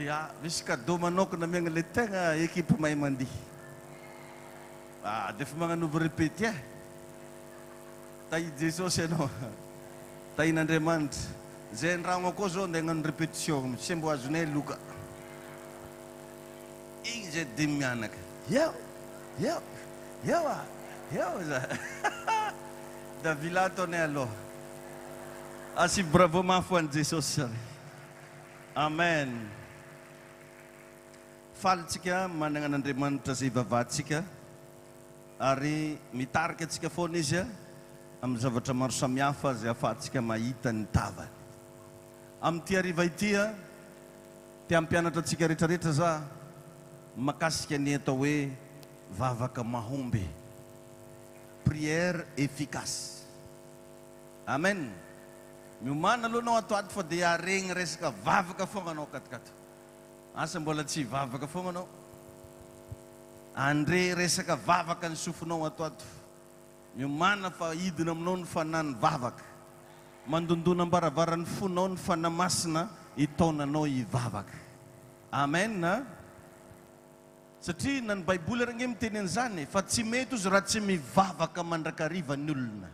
Ja, miska domanok na mga letenga ekipa may mandi. Def mga no repeat ya. Tai Jesus no. Tai nandemand. Zen rango kozo dengan repetition sembo azune luka. Inje dimyanak. Yo. Da vilato nelo. Asi bravo mafuan Jesus. Amen. Faltsika manangan andreman tasi babatsika. Ari mitarget sika fonisya. Am zavatra maro samihafa zay afahantsika mahita ny tavany. Am ty arivaitia, ty ampianatra antsika rehetrarehetra za makasika ny atao hoe vavaka mahomby. Prière efficace. Amen. Miomana aloha anao atoato fa dia aregny resaka vavaka foana anao katikato. Asa mbola tsy vavaka foana anao. Andre resaka vavaka ny sofinao atoato. miomana fa idina aminao ny fanahy vavaka, mandondona ambaravarany fonao ny fanahy masina itaonanao hivavaka. Amen. Satria na ny baiboly arenge miteny an'izany fa tsy mety ozy raha tsy mivavaka mandrakariva ny olona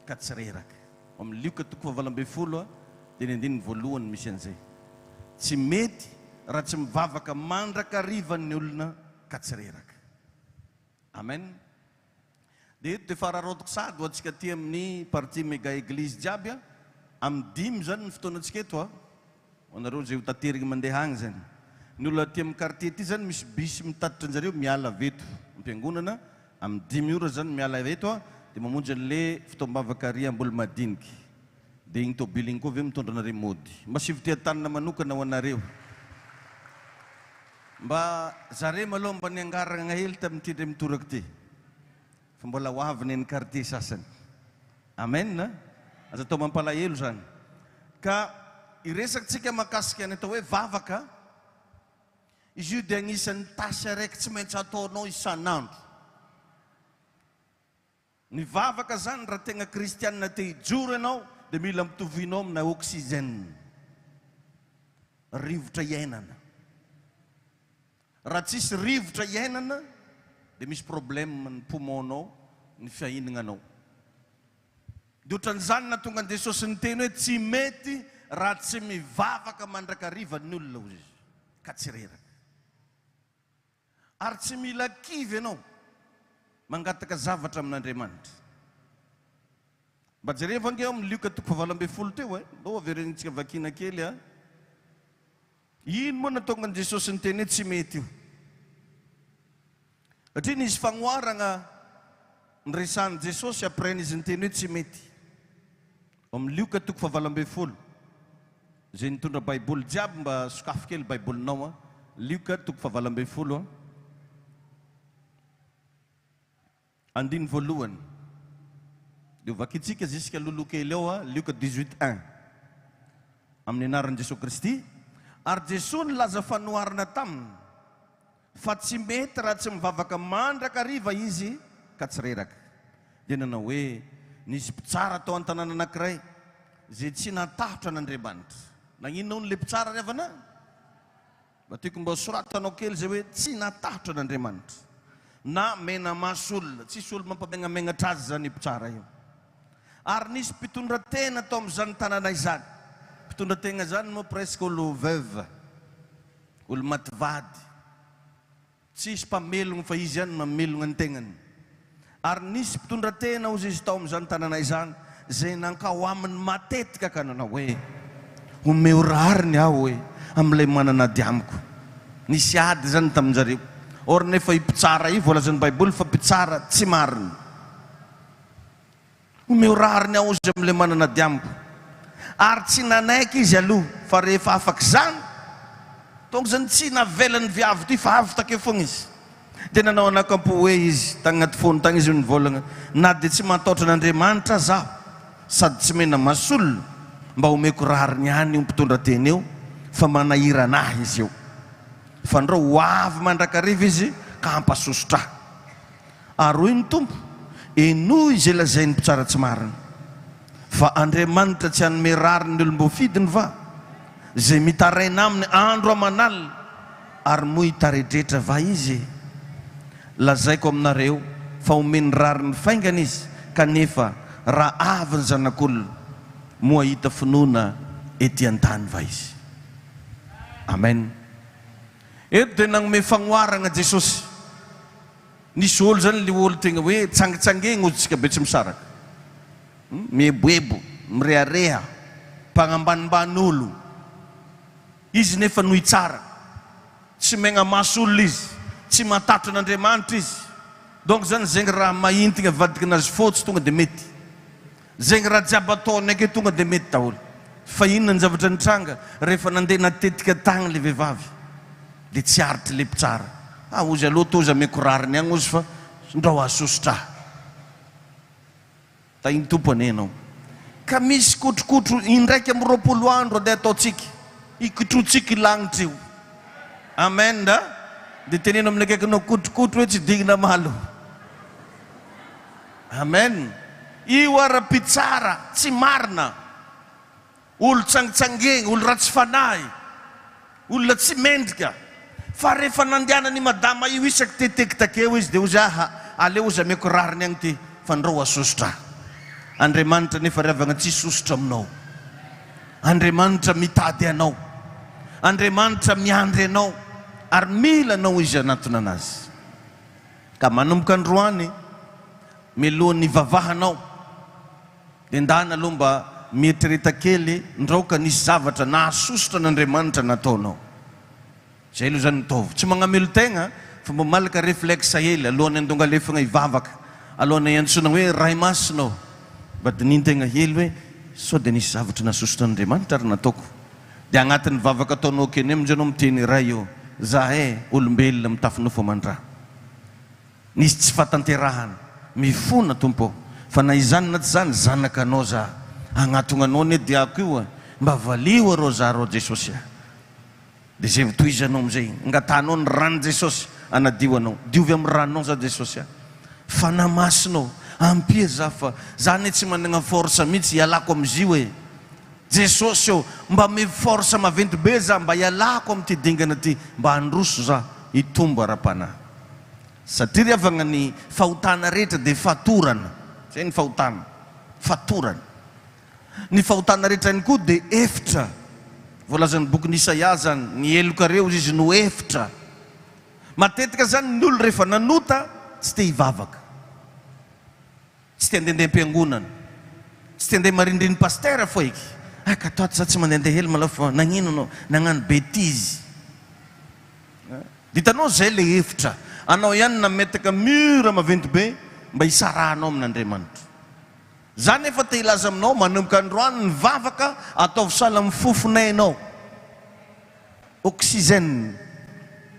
ka tsy reraka. Amin'ny Luka 12 dia ny andininy voalohany misy an'izay. Tsy mety raha tsy mivavaka mandrakariva ny olona ka tsy reraka. Amen. Dia eto dia fararotoko sady ho antsika ty amin'ny parti méga église jiaby amin'ny 5 zany ny fotoanantsika eto anareo zay ho tateriny mandeha agny zany. Ny olona aty amin'ny quartier ty zany misy bus mitatitra anjareo miala veto ampiangonana amin'ny 5 ora zany miala veto dia mamonjy an'le fitoam-bavaka ary ambolo madiniky. Dia igny tôbily igny koa ve mitondra anareo mody. Mba sivitea-tanana manokana ho anareo. Mba zare maloha mba niangarana hely tamin'ity ndray mitoraka ty. Fa mbola ho avy ny quartier sasany. Amen. Aza atao mampalahelo zany. Ka iresakitsika makasika ny atao hoe vavaka, izy io dia agnisan'ny tasy araiky tsy maintsy ataonao isan'andro. Ny vavaka zany raha tegna kristianina te hijoro ianao dia mila mitovinao amina oxygène, rivotra iainana. Raha tsisy rivotra iainana dia misy problème ny poumon-nao, ny fiahinananao. Dia ohatran'izany na tonga Jesosy niteny hoe tsy mety raha tsy mivavaka mandrakariva ny olona ozy ka tsy reraka. Ary tsy mila kivy ianao mangataka zavatra amin'Andriamanitra. Mba jereva ange amin'ny Luka 12 teo mbao averenitsika vakina kely ino moa natonga ny Jesosy niteny hoe tsy mety io. Satria nisy fagnoarana niresahan'i Jesosy après n'izy niteny hoe tsy mety. Amin'ny Luka 12 zay nitondra baiboly jiaby mba sokafo kely baibolinao Luka 12 andiny voalohany dia vakitsika jusqu'à lolo kely eo Luka 18:1 amin'ny anaran'i Jesosy Kristy. Ary Jesosy nilaza fanoharana taminy fa tsy mety raha tsy mivavaka mandrakariva izy ka tsy reraka. Dia nanao hoe nisy mpitsara tao an-tanàna anankiray zay tsy natahotra an'Andriamanitra. Naninona ny le mpitsara ry havana? Mba tiako mba soratanao kely zay hoe tsy natahotra an'Andriamanitra na mena maso olona, tsisy olo mampamenamenatra azy zany mpitsara io. Ary nisy mpitondra tena tao amin'izany tanàna izany. Mpitondra tena zany moa presque olo veuve, olo mativady, tsisy mpamelogno fa izy ihany mamelogno ny tegnany. Ary nisy mpitondra tena ozy izy tao amin'izany tanàna izany zay nankao aminy matetika ka nanao hoe omeo rariny aho hoe amin'ilay manana diamiko. Nisy ady zany tamin'jareo. Or nefa ipitsara io voalazan'ny baiboly fa pitsara tsy marina. Omeo rariny aho izy amin'ilay manana diamiko. Ary tsy nanaiky izy aloha fa rehefa afaka zany tonga zany tsy navelany viavy ty fa avy take foana izy. Dia nanao anakampo hoe izy tagny anaty fony tagny izy nivolagna na dia tsy matahotra an'Andriamanitra zaho sady tsy mena masolona mba omeko rariny ihany io mpitondra teny eo fa manahira anahy izy eo. Fa ndreo ho avy mandrakariva izy ka hampasosotra. Ary hoy ny tompo eno izy lazay ny mpitsara tsy marina fa Andriamanitra tsy hanome rariny olombofidiny va zay mitaraina aminy andro aman'alina ary moa hitaredretra va izy. Lazaiko aminareo fa omeny rariny faingana izy kanefa raha avy ny zanak'olona moa hita finoana ety an-tany va izy. Amen. Eto dia nagnome fagnoarana Jesosy. Nisy olo zany le olo tegna hoe tsangitsangegna ozy tsika be tsy misaraka, mieboebo, mirehareha, mpagnambanimbany olo. Izy nefa nohy tsara, tsy megna maso olona izy, tsy matatra an'Andriamanitra izy. Donc zany zegny raha mahintigna vadikana azy fotsy tonga dia mety. Zegny raha jiaby ataony ake tonga dia mety daholo. Fa inona ny zavatra nitranga rehefa nandeha natetika tagny le vehivavy dia tsy aritry le mpitsara. Ozy aloha tozy ameko rariny agny ozy fa ndao asosotra. Tainy tompony ianao. Ka misy kotrokotro indraiky amin'ny 20 andro dia ataotsika ikotrotsika lagnitra io. Amen da. Dia teneno amin'ny akaikinao kotrokotro hoe tsy digna malo. Amen. Io ara-pitsara, tsy marina, olo tsangitsangeny, olo ratsy fanahy, olona tsy mendrika. Fa rehefa nandianany madama io isaky teteky takeo izy dia ozy aleo ozy ameko rariny agny ty fandrao asosotra. Andriamanitra nefa riavagna tsy sosotra aminao. Andriamanitra mitady anao. Andriamanitra miandry anao ary mila anao izy anatona anazy. Ka manomboka androany milohan'ny vavahanao dia ndana aloha mba mieritrereita kely ndraoka nisy zavatra nahasosotra n'Andriamanitra nataonao. Zay aloha zany nitaovy. Tsy magnamelo tegna fa mba malaka réflexe hely alohan'ny andongalefagna hivavaka, alohan'ny antsona hoe ray masinao, mba dinintegna hely hoe sao dia nisy zavatra nahasosotra n'Andriamanitra ary nataoko. Dia agnatin'ny vavaka ataonao keny amin'izay anao miteny ray io, za olombelona mitafy nofo aman-drà. Nisy tsy fatanterahana, mifona tompo, fa na izany na tsy zany zanaka anao za. Agnatonanao ne diako io mba valio arô za rô Jesosy. Dia zay toizanao amizay, ngatanao ny ranon Jesosy anadio anao. Diovy amin'ny ranonao za Jesosy. Fa namasinao, ampia za fa za ne tsy manana force mihitsy ialako amizio hoe Jesosy io mba me force maventy be za mba ialako amin'ity dingana ty mba handroso za hitombo ara-panahy. Satria riavagna ny fahotana rehetra dia fatorana. Zay ny fahotana, fatorana. Ny fahotana rehetra ihany koa dia efitra. Voalazan'ny bokin'ny Isaia zany, ny elokareo izy no efitra. Matetika zany ny olo rehefa nanota tsy te hivavaka, tsy te handehandeha am-piangonana, tsy te handeha marindriny pastera fo eky. Ka toaty za tsy mandehandeha hely mala fa nagnino anao, nagnano bêtise. Ditanao zay le efitra. Anao ihany nametaka mura maventy be mba hisarahanao amin'Andriamanitra. Zany efa te hilaza aminao manomboka androany ny vavaka ataovy sahala amin'ny fofonainao. Oxygène.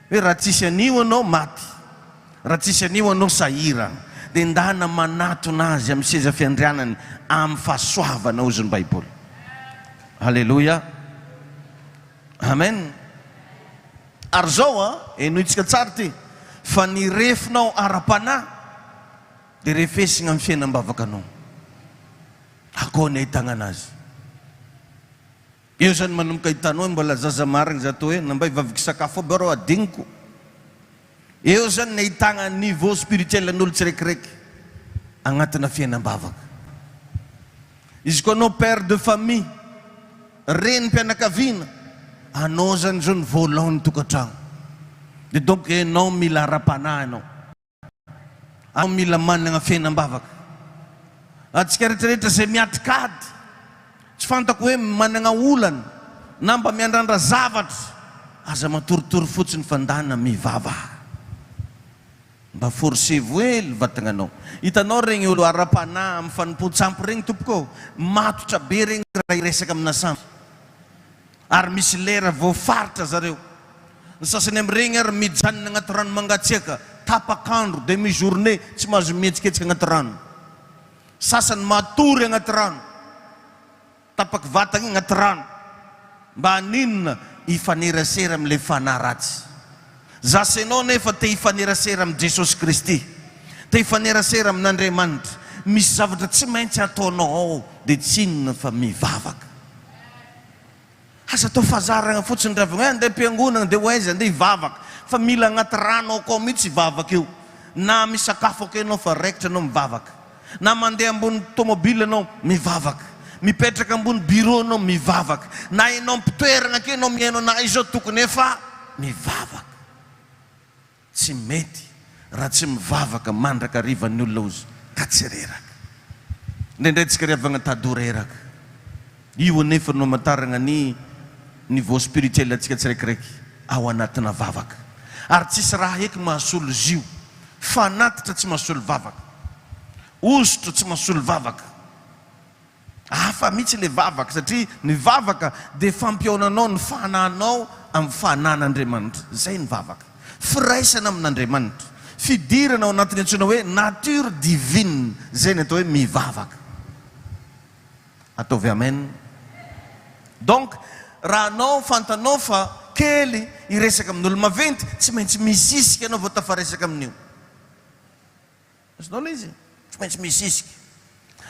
Hoe raha tsisy anio anao maty, raha tsisy anio anao sahira. Dia ndana manatona azy amin'ny seza fiandrianany amin'ny fahasoavana ozy ny Baiboly. Halleluja. Amen. Ary zao enoitsika tsara ty fa ny refinao ara-panahy dia refesina amin'ny fiainam-bavakanao. Akoana hitagna anazy. Eo zany manomboka hitanao mbola zaza marigny za to hoe namba hivavaka sakafo aby arô adigniko. Eo zany ny ahitagna niveau spirituel an'olo tsiraikiraiky agnatina fiainam-bavaka. Izy koa anao père de famille, renim-pianakaviana, anao zany zao ny voalohany tokantragno. Dia donc anao mila ara-panahy anao. Anao mila manana fiainam-bavaka. Atsika rehetrarehetra zay miatrikady, tsy fantako hoe manana olana na mba miandrandra zavatra, aza matoritory fotsiny fandana mivava. Mba forcez-vous hely vatagnanao. Hitanao regny olo ara-panahy amin'ny fanompo-tsampy regny tompoko, matotra be regny raha iresaka amina sampy. Ary misy lera voafaritra zareo. Ny sasany amin'iregny ary mijanona agnaty rano mangatsiaka, tapakandro, demi-journée tsy mahazo mihetsiketsiky agnaty rano. Sasany matory agnaty rano, tapaky vatagna agnaty rano, mba haninona hifanerasera amin'ilay fanahy ratsy. Zasenao nefa te hifanerasera amin'ny Jesosy Kristy, te hifanerasera amin'Andriamanitra, misy zavatra tsy maintsy ataonao ao dia tsy inona fa mivavaka. Asa atao fazaragna fotsiny ravagna andeha am-piangonana dia hoaiza andeha hivavaka, fa mila agnaty rano akao mihitsy hivavaka io. Na misakafo akeo anao fa raikitra anao mivavaka, na mandeha ambony tomobile anao mivavaka, mipetraka ambony bureau anao mivavaka, na enao mpitoerana akeo anao mihaino anazy zao tokony efa mivavaka. Tsy mety raha tsy mivavaka mandraka rivan'ny olona ozy ka tsy reraka. Indraindray tsika riavagna tady reraka. Io anefa no mataragna ny niveau spirituel atsika tsiraikiraiky ao anatina vavaka. Ary tsisy raha eky mahasolo zio, fanatitra tsy mahasolo vavaka, osotro tsy mahasolo vavaka. Hafa mihitsy le vavaka, satria ny vavaka dia fampiaonanao ny fanahinao amin'ny fahanan'Andriamanitra. Zay ny vavaka, firaisana amin'Andriamanitra, fidirana ao anatin'ny antsoina hoe nature divine. Zay ny atao hoe mivavaka. Ataovy amen. Donc raha anao fantanao fa kely iresaka amin'olo maventy, tsy maintsy misisika anao vao tafaresaka amin'io. Azonao le izy tsy maintsy misisika.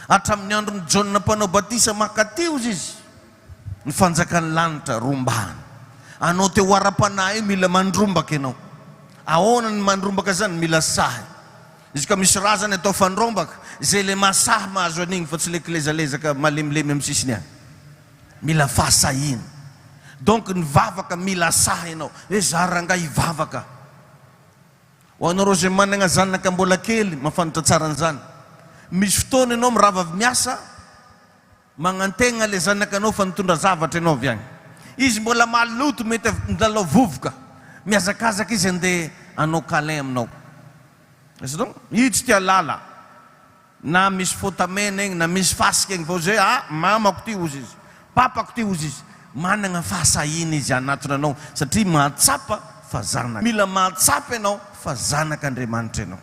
Hatramin'ny androny Jaona mpanao batisa makatio izy ny fanjakan'ny lanitra rombahana. Anao teo ara-panahy mila mandrombaka ianao. Ahoana ny mandrombaka zany? Mila sahy. Izy ka misy razany atao fandrombaka, zay le masahy mahazo an'igny fa tsy leklezalezaka malemilemy amin'ny sisiny any. Mila fahasahina. Donc ny vavaka mila sahy ianao. Hoe za rangahy hivavaka. Ho anareo zay manana zanaka mbola kely mafantatra tsara an'izany. Misy fotoana ianao mirava avy miasa, magnantegna le zanakanao fa nitondra zavatra ianao avy agny. Izy mbola maloto mety milalao vovoka, miazakazaka izy andeha anao câlin aminao. Io tsy tia lala. Na misy fotamena igny, na misy fasika igny, fa zay mamako ty ozy izy, papako ty ozy izy. Manana fahasahina izy anatiny anao satria mahatsapa fa zanaka. Mila mahatsapa ianao fa zanak'Andriamanitra ianao.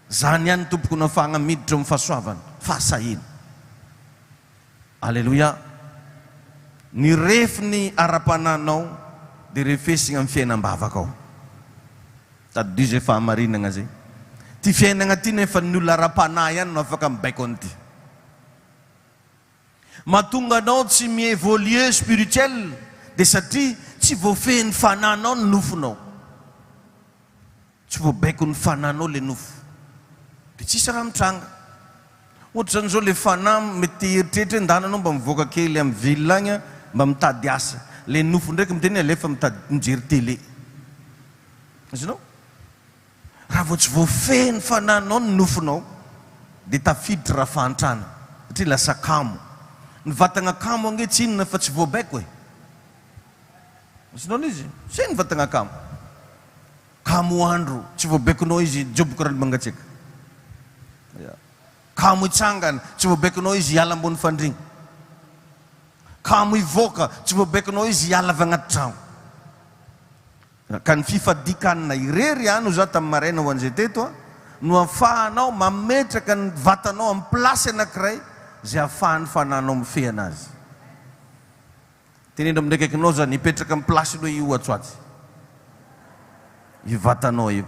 Zany ihany tompoko nafahana miditra amin'ny fahasoavana, fahasahina. Alleluia. Ny refiny ara-pananao dia refesina amin'ny fiainam-bavakao. Tady zay fahamarinana zay. Ty fiainana ty nefa ny olona ara-panahy ihany no afaka mibaiko an'ity. Mahatonga anao tsy miévoluer spirituel dia satria tsy voafehy ny fananao ny nofonao. Tsy voabaiko ny fananao le nofo. Dia tsisy raha mitranga. Ohatra zany zao le fanahy mety eritreritra ndananao mba mivoaka kely amin'ny ville agny mba mitady asa. Le nofo ndraiky miteny alefa mitady mijery télé. Azonao? Raha vao tsy voafehy ny fananao ny nofonao dia tafiditra raha fahantrana satria lasa kamo. Ny vatagna kamo ange tsy inona fa tsy voabaiko e. Azonao izy? Zay ny vatagna kamo. Kamo andro tsy voabaikonao izy joboka raha mangatsiaka. Kamo itsangana tsy voabaikonao izy hiala ambony fandrigna. Kamo ivoaka tsy voabaikonao izy hiala avy agnaty trano. Ka ny fifadikanina irery ano za tamin'ny maraina ho an'izay teto no ahafahanao mametraka ny vatanao amin'ny plasy anankiray zay ahafahan'ny fananao mifehy anazy. Tenendro amin'ndraiky aikinao zany hipetraka amin'ny plasy aloha io atsoaty. Io vatanao io.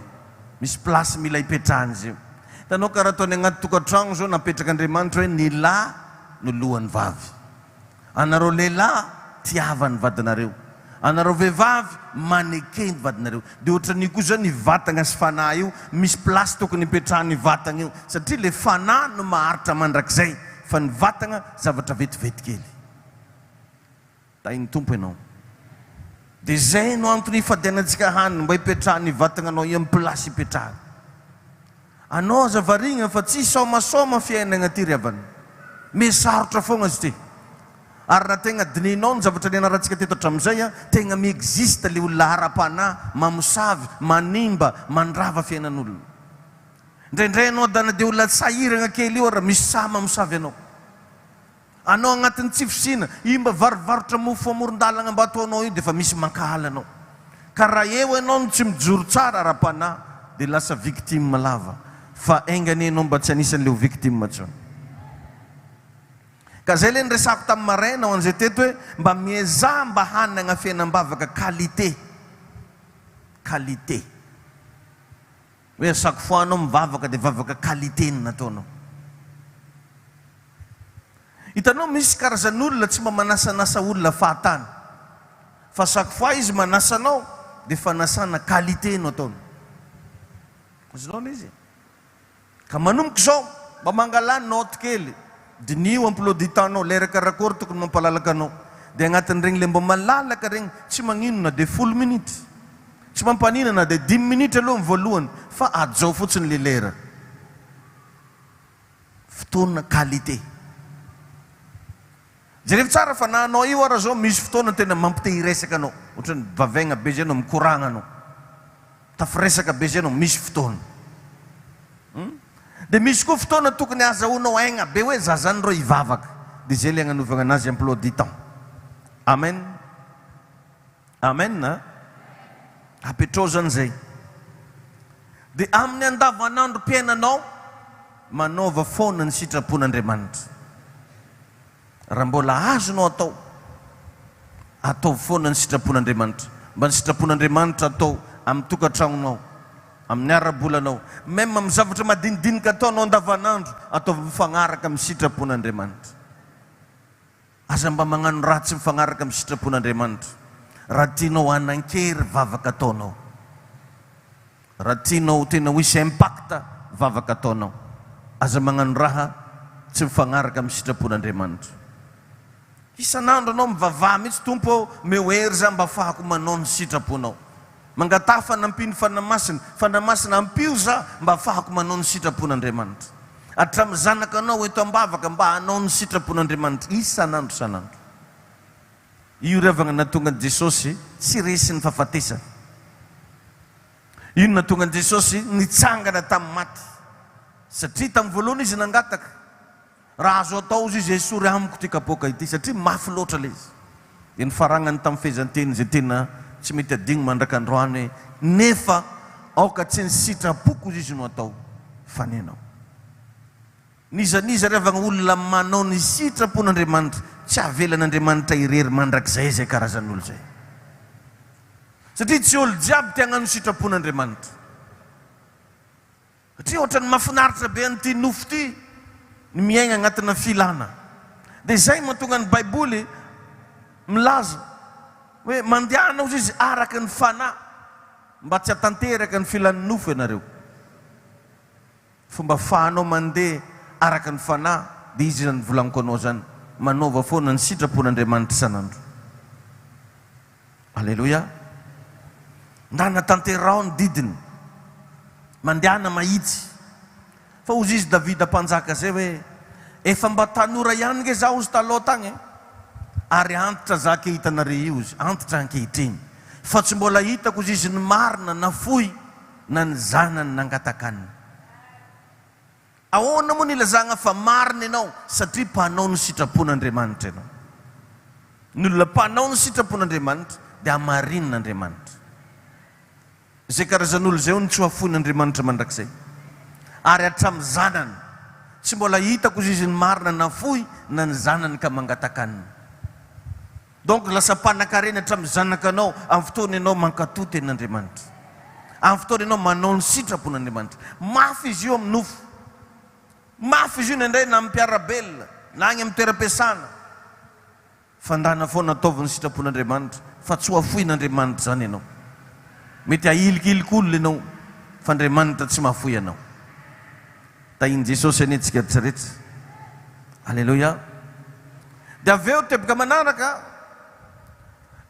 Misy plasy mila hipetrahany izy io. Hitanao karaha ataony agnaty tokantrano zao napetraka Andriamanitra hoe ny lahy no lohan'ny vavy. Anareo lehilahy tiavany vadinareo. Anareo vehivavy manekeny vadinareo. Dia ohatran'io koa zany vatagna sy fanahy io misy plasy tokony hipetrahany vatagna io satria le fanahy no maharitra mandrakizay fa ny vatagna zavatra vetivety kely. Tainy tompo ianao. Dia zay no antony ifadianantsika haniny mba hipetrahany vatagnanao io amin'ny plasy hipetrahany. Anao aza varigna fa tsy somasoma fiainana ty ry havana. Mesarotra foana izy ty. Ary na tegna dininao ny zavatra nianarantsika teto hatramin'izay tegna miexista le olona ara-panahy, mamosavy, manimba, mandrava fiainan'olona. Indraindray anao dana dia olona sahirana kely io raha misy sahy mamosavy anao. Anao agnatin'ny tsy fisina, io mba varovarotra mofo amoron-dalana mba ataonao io dia efa misy mankahala anao. Ka raha eo ianao no tsy mijoro tsara ara-panahy dia lasa victime lava. Fa aingany ianao mba tsy anisan'ilay victime tsony. Ka zay le nyresako tamin'ny maraina ho an'izay teto hoe mba miezah mba hanana fiainam-bavaka qualité. Qualité. Hoe chaque fois anao mivavaka dia vavaka qualité ny nataonao. Hitanao misy karazan'olona tsy mba manasanasa olona fahatany. Fa chaque fois izy manasanao dia fanasana qualité no ataony. Azonao izy. Ka manomboka izao mba mangalany note kely. Dinio amploditanao lera karakory tokony mampalalaka anao. Dia agnatin'ireny le mba malalaka regny tsy magninona dia 10 minutes. Tsy mampaninana dia 10 minutes aloha ny voalohany fa ajao fotsiny le lera. Fotoana qualité. Jerevy tsara fa na anao io ara zao misy fotoana tena mampite hiresaka anao. Ohatrany vavaigna be zay anao mikoragna anao. Tafiresaka be zay anao misy fotoana. Dia misy koa fotoana tokony azahoanao aigna be hoe zazany reo hivavaka. Dia zay le agnanovana anazy emploi du temps. Amen. Amen. Apetrao zany zay. Dia amin'ny andavanandro mpiainanao manaova foana ny sitrapon'Andriamanitra. Raha mbola azonao atao, atao foana ny sitrapon'Andriamanitra. Mba ny sitrapon'Andriamanitra atao amin'ny tokantranonao, amin'ny ara-bolanao, même amin'ny zavatra madinidinika ataonao andavanandro, ataovy mifagnaraka amin'ny sitrapon'Andriamanitra. Aza mba magnano ratsy mifagnaraka amin'ny sitrapon'Andriamanitra. Raha tianao hanan-kery vavaka ataonao, raha tianao tena ho isy impacta vavaka ataonao, aza magnano raha tsy mifagnaraka amin'ny sitrapon'Andriamanitra. Isan'andro anao mivavaha mihitsy, tompo mehoery za mba afahako manao ny sitraponao. Mangataha fanampiny fanamasina ampio za mba afahako manao ny sitrapon'Andriamanitra. Hatramin'ny zanakanao eto ambavaka mba hanao ny sitrapon'Andriamanitra isan'andro. Io revagna natonga Jesosy tsy resy ny fahafatesana. Io natonga Jesosy nitsangana tamin'ny maty. Satria tamin'ny voalohany izy nangataka, raha azo atao izy esory amiko ty kapoka ity, satria mafy loatra le izy. Dia nifaragnany tamin'ny fehezanteny zay tena tsy mety adigno mandrakandroany, nefa aoka tsy ny sitrapoko izy no atao fanenao. Niza revagna olona manao ny sitrapon'Andriamanitra, tsy avelan'Andriamanitra irery mandrakizay zay karazan'olo zay. Satria tsy olo jiaby ty hagnano sitrapon'Andriamanitra. Satria ohatrany mahafinaritra be an'ity nofo ty ny miaigna agnatina filana. Dia zay mahatonga ny Baiboly milaza hoe mandehanao izy araka ny fanahy, mba tsy hatanteraka ny filan'ny nofo ianareo. Fomba fahanao mandeha araka ny fanahy, dia izy zany volaniko anao zany, manaova foana ny sitrapon'Andriamanitra isan'andro. Alleluia. Ndana tanterao ny didiny, mandehana mahitsy. Fa ozy izy Davida mpanjaka zay hoe, efa mba tanora ihany nge zaho ozy taloha tagny, ary antitra za ke hitanare io izy, antitra ankehitriny. Fa tsy mbola hitako izy ny marina na fohy na ny zanany nangatakany. Ahoana moa nilazagna fa marina ianao? Satria mpanao ny sitrapon'Andriamanitra ianao. Ny olona mpanao ny sitrapon'Andriamanitra dia hamarin'Andriamanitra. Zay karazan'olo zay ny tsy hoafoin'Andriamanitra mandrakizay. Ary hatramin'ny zanany tsy mbola hitako izy ny marina na fohy na ny zanany ka mangatakany. Donc lasa mpanan-karena hatramin'ny zanakanao amin'ny fotoana ianao mankatoa tenin'Andriamanitra, amin'ny fotoana ianao manao ny sitrapon'Andriamanitra. Mafy izy io amin'ny nofo, mafy izy io nendray na amin'ny mpiarabelona na agny amin'ny toeram-piasana. Fandana foana ataovy ny sitrapon'Andriamanitra, fa tsy hoafoin'Andriamanitra zany ianao. Mety ahilikilyk'olona ianao, fa Andriamanitra tsy mahafoy ianao. Tahiny Jesosy anetsika rehetrarehetra. Alleluia. Dia avy eo teboka manaraka,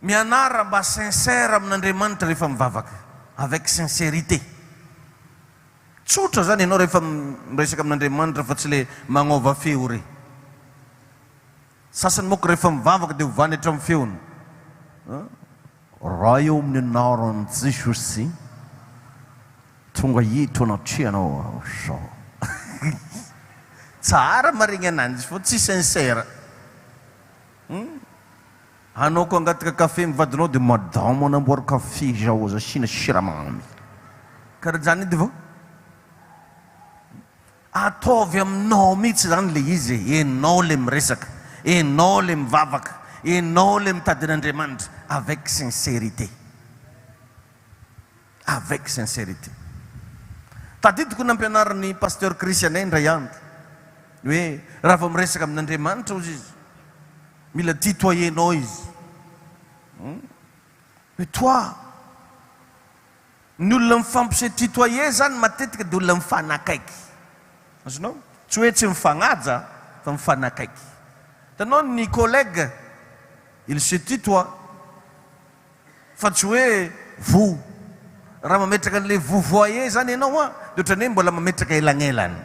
mianara mba sincère amin'Andriamanitra rehefa mivavaka, avec sincérité. Tsotra zany ianao rehefa miresaka amin'Andriamanitra, fa tsy le magnova feo re. Sasany moko rehefa mivavaka dia hovany hatramin'ny feony. Raha eo amin'ny anaran'i Jesosy tonga hito anatrehanao sao. Tsara marigny ananjy fa tsy sincère. Anao ko angatika kafe mivadinao dia madamo anamboary kafe zao aza asina siramamy. Karaha zany edy vao ataovy aminao mihitsy zany le izy, enao le miresaka, enao le mivavaka, enao le mitadin'Andriamanitra avec sincérité. Avec sincérité. Tadidiko nampianaran'ny pasteur Christianin indray andro hoe raha vao miresaka amin'Andriamanitra ozy izy, mila tutoyenao izy. Hoe toi, ny olona mifampise tutoyer zany matetika dia olona mifanakaiky. Azonao? Tsy hoe tsy mifagnaja fa mifanakaiky. Hitanao ny collègue, il se tutoie, fa tsy hoe vous. Raha mametraka an'le vous voyez zany ianao dia ohatrany hoe mbola mametraka elagnelany.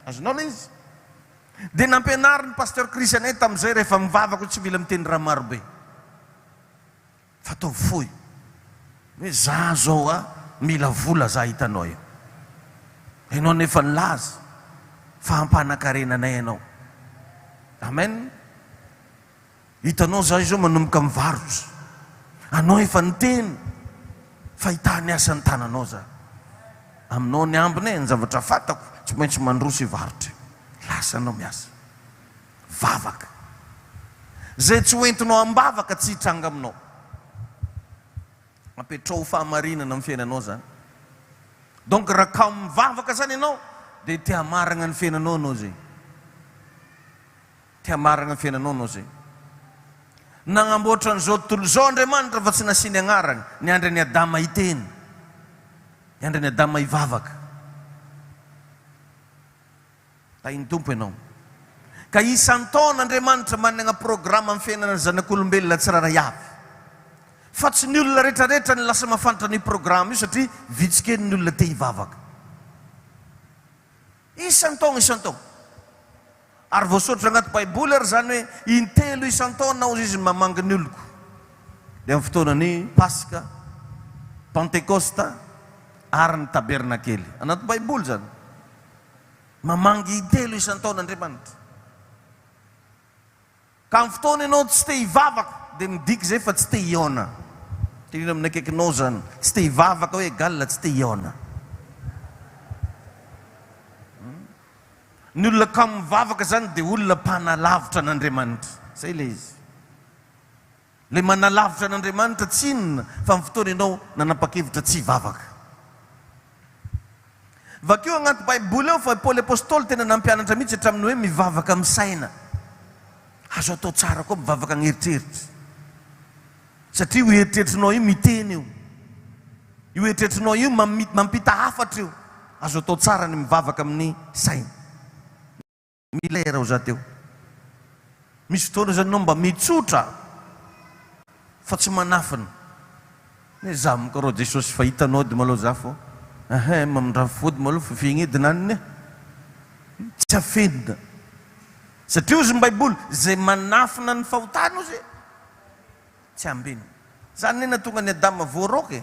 Azonao le izy? Dia nampianariny pasteur Christianin tamin'izay rehefa mivavaka tsy mila miteny raha marobe, fa atao fohy hoe za zao mila vola za hitanao io. Ianao nefa nilaza fa hampanan-karenanay ianao. Amen. Hitanao za izao manomboka mivarotra, anao efa niteny fa hitany asa ny tananao za. Aminao ny ambiny ny zavatra fatako tsy maintsy mandroso hivarotra, lasa anao miasa vavaka. Zay tsy hoentinao ambavaka tsy hitranga aminao. Apetrao fahamarinana amin'ny fiainanao zany. donc raha ka mivavaka zany ianao dia tia maragna ny fiainanao anao zay, tia maragna ny fiainanao anao zay. Nagnamboatra an'izao tontolo izao Andriamanitra fa tsy nasiany agnarana, ny andra ny Adama hiteny, ny andra ny Adama hivavaka. Tainy tompo ianao. Ka isan-taona Andriamanitra manana programma amin'ny fiainana ny zanak'olombelona tsirairay avy. Fa tsy ny olona rehetrarehetra ny lasa mahafantatra ny programma io satria vitsikely ny olona te hivavaka. Isan-taona, isan-taona. Ary voasoratra anaty baiboly ary zany hoe intelo isan-taona ozy izy mamangy ny oloko. Dia amin'ny fotoanany Pasika, Pentecosta ary ny tabernakely. Anaty baiboly zany. Mamangy intelo isan-taona Andriamanitra. Ka amin'ny fotoana ianao tsy te hivavaka dia midiky zay fa tsy te hiona. Tena amin'ny akaikinao zany, tsy te hivavaka hoe galina tsy te hiona. Ny olona ka mivavaka zany dia olona mpanalavitra n'Andriamanitra. Zay le izy. Le manalavitra n'Andriamanitra tsy inona fa amin'ny fotoana ianao nanapa-kevitra tsy hivavaka. Vakeo anaty baiboly ao fa Paoly apôstôly tena nampianatra mihitsy hatramin'ny hoe mivavaka amin'ny saina. Azo atao tsara koa mivavaka amin'ny eritreritra. Satria io eritreritrinao io miteny io. Io eritreritrinao io mampita hafatra io. Azo atao tsara ny mivavaka amin'ny saina. Milera ho zateo. Misy fotoana zany ianao mba mitsotra fa tsy manafina. Ne za mikarao Jesosy fahitanao dia malao za fo. Mamindra fody maloha fifigny aniny tsy afenina. Satria ozy ny baiboly zay manafina ny fahotana ozy tsy ambiny. Zany nena tonga ny Adama voaroky.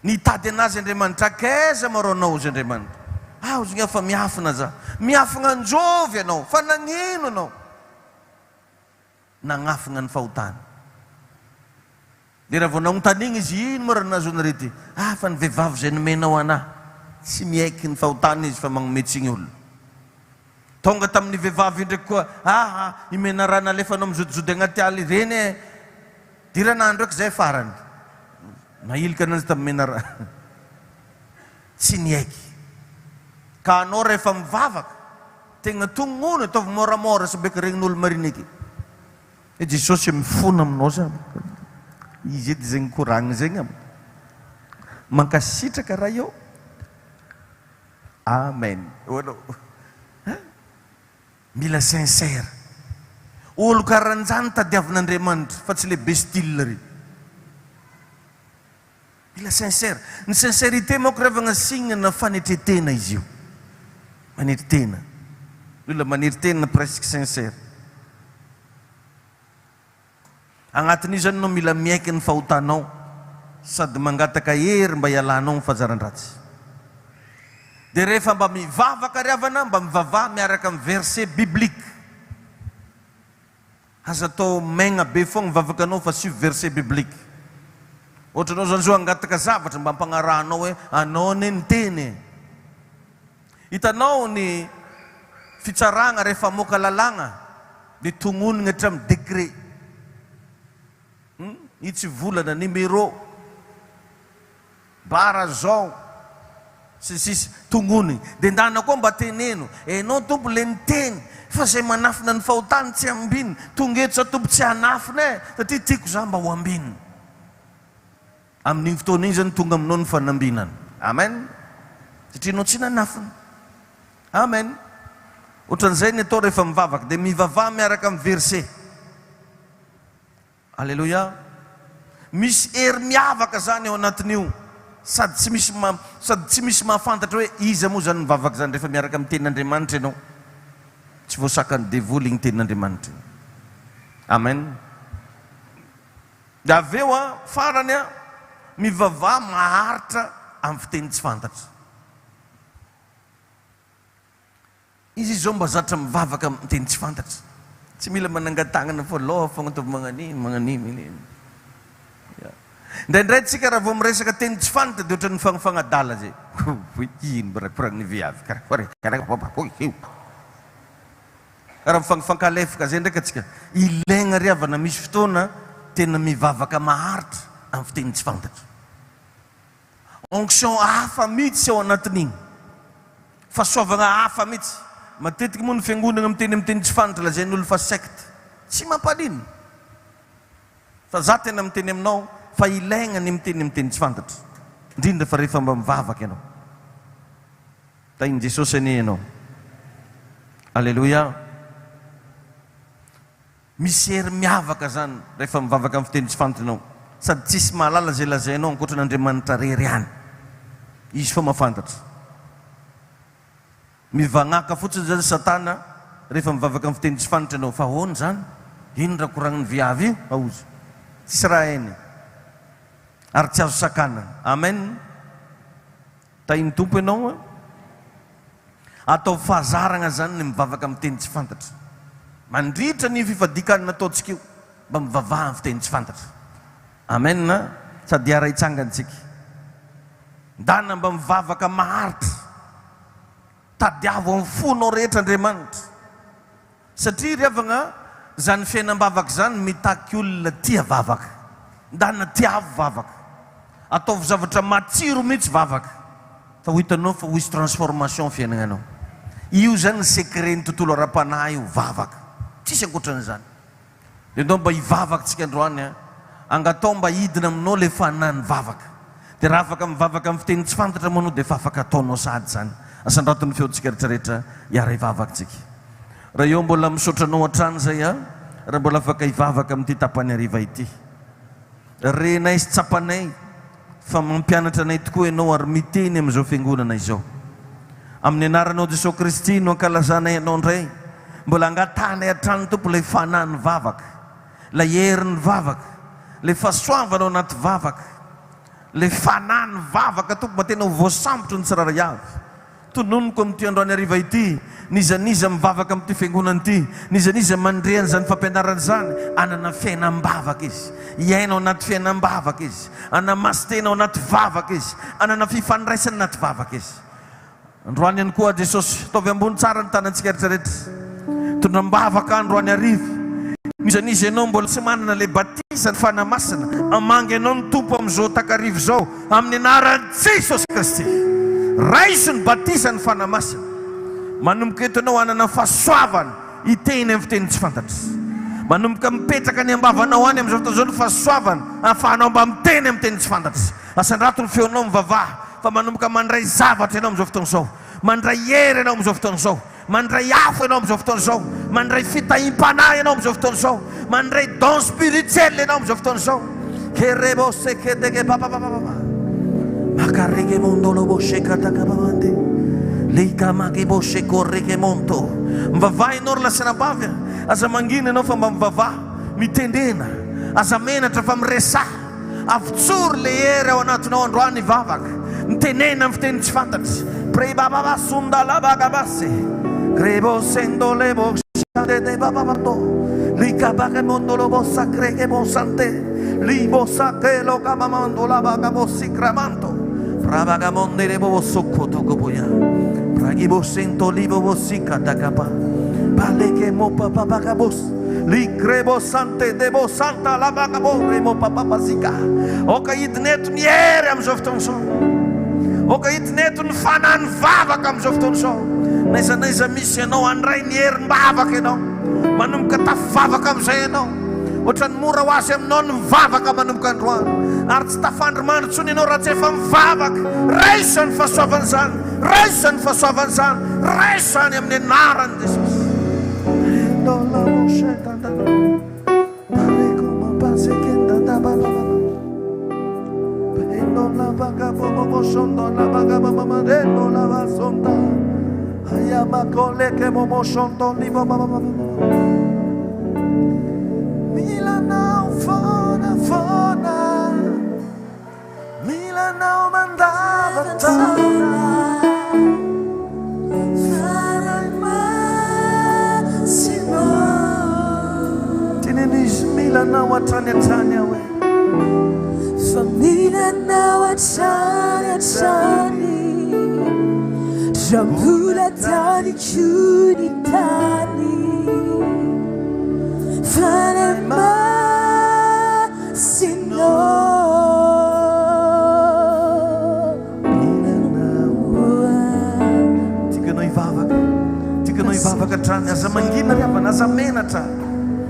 Nitady anazy Andriamanitra akaiza marao anao ozy Andriamanitra. Ozy gna fa miafina za. Miafina anjovy ianao fa nagnino anao. Nagnafina ny fahotana. Dia raha vao nagnontaniana izy ino moa raha nazona rety? Fa ny vehivavy zay nomenao anahy. Tsy miaiky ny fahotana izy fa magnometsiny olona. Tonga tamin'ny vehivavy ndraiky koa, imena raha nalefanao mizodizody agnaty aly ireny diranandro eky zay farany. Mahilika anazy tamin'ny mena raha. Tsy niaiky. Ka anao rehefa mivavaka, tegna tongono ataovy moramora sy beka regnin'olo marineky. Jesosy mifona aminao zany. Izy edy zegny koragny zegny mankasitraka raha io. Amen. Mila sincère. Olo karan'izany tadiavin'Andriamanitra fa tsy le bestile ry. Mila sincère. Ny sincérité manko revagna signana fanetretena izy io. Manetretena. Olona manetretena presque sincère. Agnatin'io zany anao mila miaiky ny fahotanao sady mangataka hery mba hialanao ny fahazaran-dratsy. Dia rehefa mba mivavaka ry havana, mba mivavaha miaraka amin'ny verset biblique. Aza atao maigna be foagna mivavaka anao fa suivre verset biblique. Ohatra anao zany zao angataka zavatra mba ampagnarahanao hoe anao ne ny teny. Hitanao ny fitsaragna rehefa moka lalagna dia tongonina hatramin'ny décret. Itsy volana numéro bara zao sisisy tongony dia ndana koa mba teneno enao tompo le niteny fa zay manafina ny fahotany tsy ambiny tongeto sa tompo tsy hanafina satria tiako za mba ho ambiny. Amin'igny fotoana igny zany tonga aminao ny fanambinana. Amen. Satria anao tsy nanafina. Amen. Ohatran'izay ny atao rehefa mivavaka dia mivavaha miaraka amin'ny verset. Alléluia. Misy hery miavaka zany ao anatin'io sady tsy misy mahafantatra hoe iza moa zany mivavaka zany rehefa miaraka amin'ny tenin'Andriamanitra ianao. Tsy voasakany devoly igny tenin'Andriamanitra. Amen. Dia avy eo farany mivavaha maharitra amin'ny fiteny tsy fantatra. Izy zao mba zatra mivavaka amin'ny teny tsy fantatra. Tsy mila manangan-tagnana fo loha fogna ataovy magnanimy. Indraindray tsika raha vao miresaka teny tsy fantatra dia ohatran'ny fagnafangadala zay. Ino barakoragny viavy karaha mifagnafankalefaka zay ndraika atsika. Ilaigna ry havana misy fotoana tena mivavaka maharitra amin'ny fiteny tsy fantatra. onction hafa mihitsy ao anatin'igny fahasoavagna hafa mihitsy matetiky moa ny fiangonana miteny tsy fantatra lazain'ny olo fa secte tsy mampaliny fa za tena miteny aminao fa ilaigna ny miteny tsy fantatra indrindra fa rehefa mba mivavaka ianao tainy Jesosy anie ianao alleluia misy hery miavaka zany rehefa mivavaka amin'ny fiteny tsy fantatra ianao sady tsisy mahalala zay lazainao ankoatran'Andriamanitra rery ihany izy fa mahafantatra mivagnaka fotsiny zany Satana rehefa mivavaka amin'ny fiteny tsy fantatra ianao fa ahoana zany ino raha koragniny viavy io aozy tsisy raha eny ary tsy azo sakana amen tainy tompo ianao atao fahazarana zany ny mivavaka amin'ny fiteny tsy fantatra mandritra ny fifadikany nataontsika io mba mivavaha amin'ny fiteny tsy fantatra amen sady ara hitsangantsika ndana mba mivavaka maharitra tadiavo amin'ny fonao rehetra Andriamanitra satria riavagna zany fiainam-bavaka zany mitaky olona tia vavaka ndana tiavo vavaka ataovy zavatra matsiro mihitsy vavaka fa ho hitanao fa ho isy transformation fiainagnanao io zany ny secret ny tontolo ara-panahy io vavaka tsisy ankoatran'izany de ndao mba hivavaka tsika androany angatao mba hidina aminao le fanany vavaka de raha afaka mivavaka amin'ny fiteny tsy fantatra moanao de fa afaka ataonao sady zany asandraton'ny feontsika rehetrarehetra hiara hivavaka tsika raha eo mbola misotranao hatrany zay raha mbola afaka hivavaka amin'ity tapany hariva ity renay sy tsapanay fa mampianatra anay tokoa ianao ary miteny amin'izao fiangonana izao amin'ny anaranao Jesosy Kristy no ankalazanay ianao ndray mbola angatanay hatrany tompo le fanany vavaka la herin'ny vavaka le fahasoavanao anaty vavaka le fanany vavaka tompo mba tena ho voasambotro ny tsiraray avy tononoko amin'ity androany hariva ity nizaniza mivavaka amin'ity fiangonana ity nizaniza mandreany zany fampianarana zany anana fiainam-bavaka izy iainao anaty fiainam-bavaka izy anamastenao anaty vavaka izy anana fifandraisana anaty vavaka izy androany ihany koa Jesosy taovy ambony tsara ny tanantsika rehetrarehetra tondram-bavaka androany hariva nizaniza ianao mbola tsy manana le batisa ny fanamasina amangy ianao ny tompo amin'izao takarivo zao amin'ny anaran'i Jesosy Kristy raiso ny batisa ny fanamasina manomboka eto anao anana fahasoavana hiteny amin'ny fiteny tsy fantatra manomboka mipetraka ny ambavanao any amin'izao fotoana zao ny fahasoavana ahafahanao mba miteny amin'ny teny tsy fantatra asandrato ny feonao mivavaha fa manomboka mandray zavatra ianao amin'izao fotoana zao mandray hery ianao amin'izao fotoana zao mandray afo ianao amin'izao fotoana zao mandray fitahim-panahy ianao amin'izao fotoana zao mandray don spirituel ianao amin'izao fotoana zao kerevosekedege papapapapa makarege mondoloboshekatakabamande likamagebosekorege monto mivavaha ianao ry lasanabavy aza mangina ianao fa mba mivavaha mitendena aza menatra fa miresaha avitsory le hery ao anatinao androany vavaka mitenena amin'ny fiteny tsy fantatry prebababasondalabagabase grebosendolebosandedebababando likabakemondolobosakregebosante libosakelokabamandolabagabosikramanto prabagamondelebobosokotokoboya pragibosentolibobosikadakapa balekemopapapagabos likrebosante debosanta labagaboremopapapazika okahidinetony hery amin'izao fotoana zao okahidinetony fanany vavaka amin'izao fotoana zao naizanaiza misy ianao andray ny herim-bavaka ianao manomboka tafivavaka amin'izay ianao ohatrany mora ho azy aminao ny mivavaka manomboka androany ary tsy tafandromandry tsony ianao raha tsy efa mivavaka raiso ny fahasoavany zany raiso ny fahasoavany zany raiso any amin'ny anarany Jesosy Milanao fona fona Milanao mandava tana Farai masino Tininis Milanao atrany awe Fa Milanao atrany Jambula tani chuni tani Farai masino anao ivavaka trany aza mangina ry avana aza menatra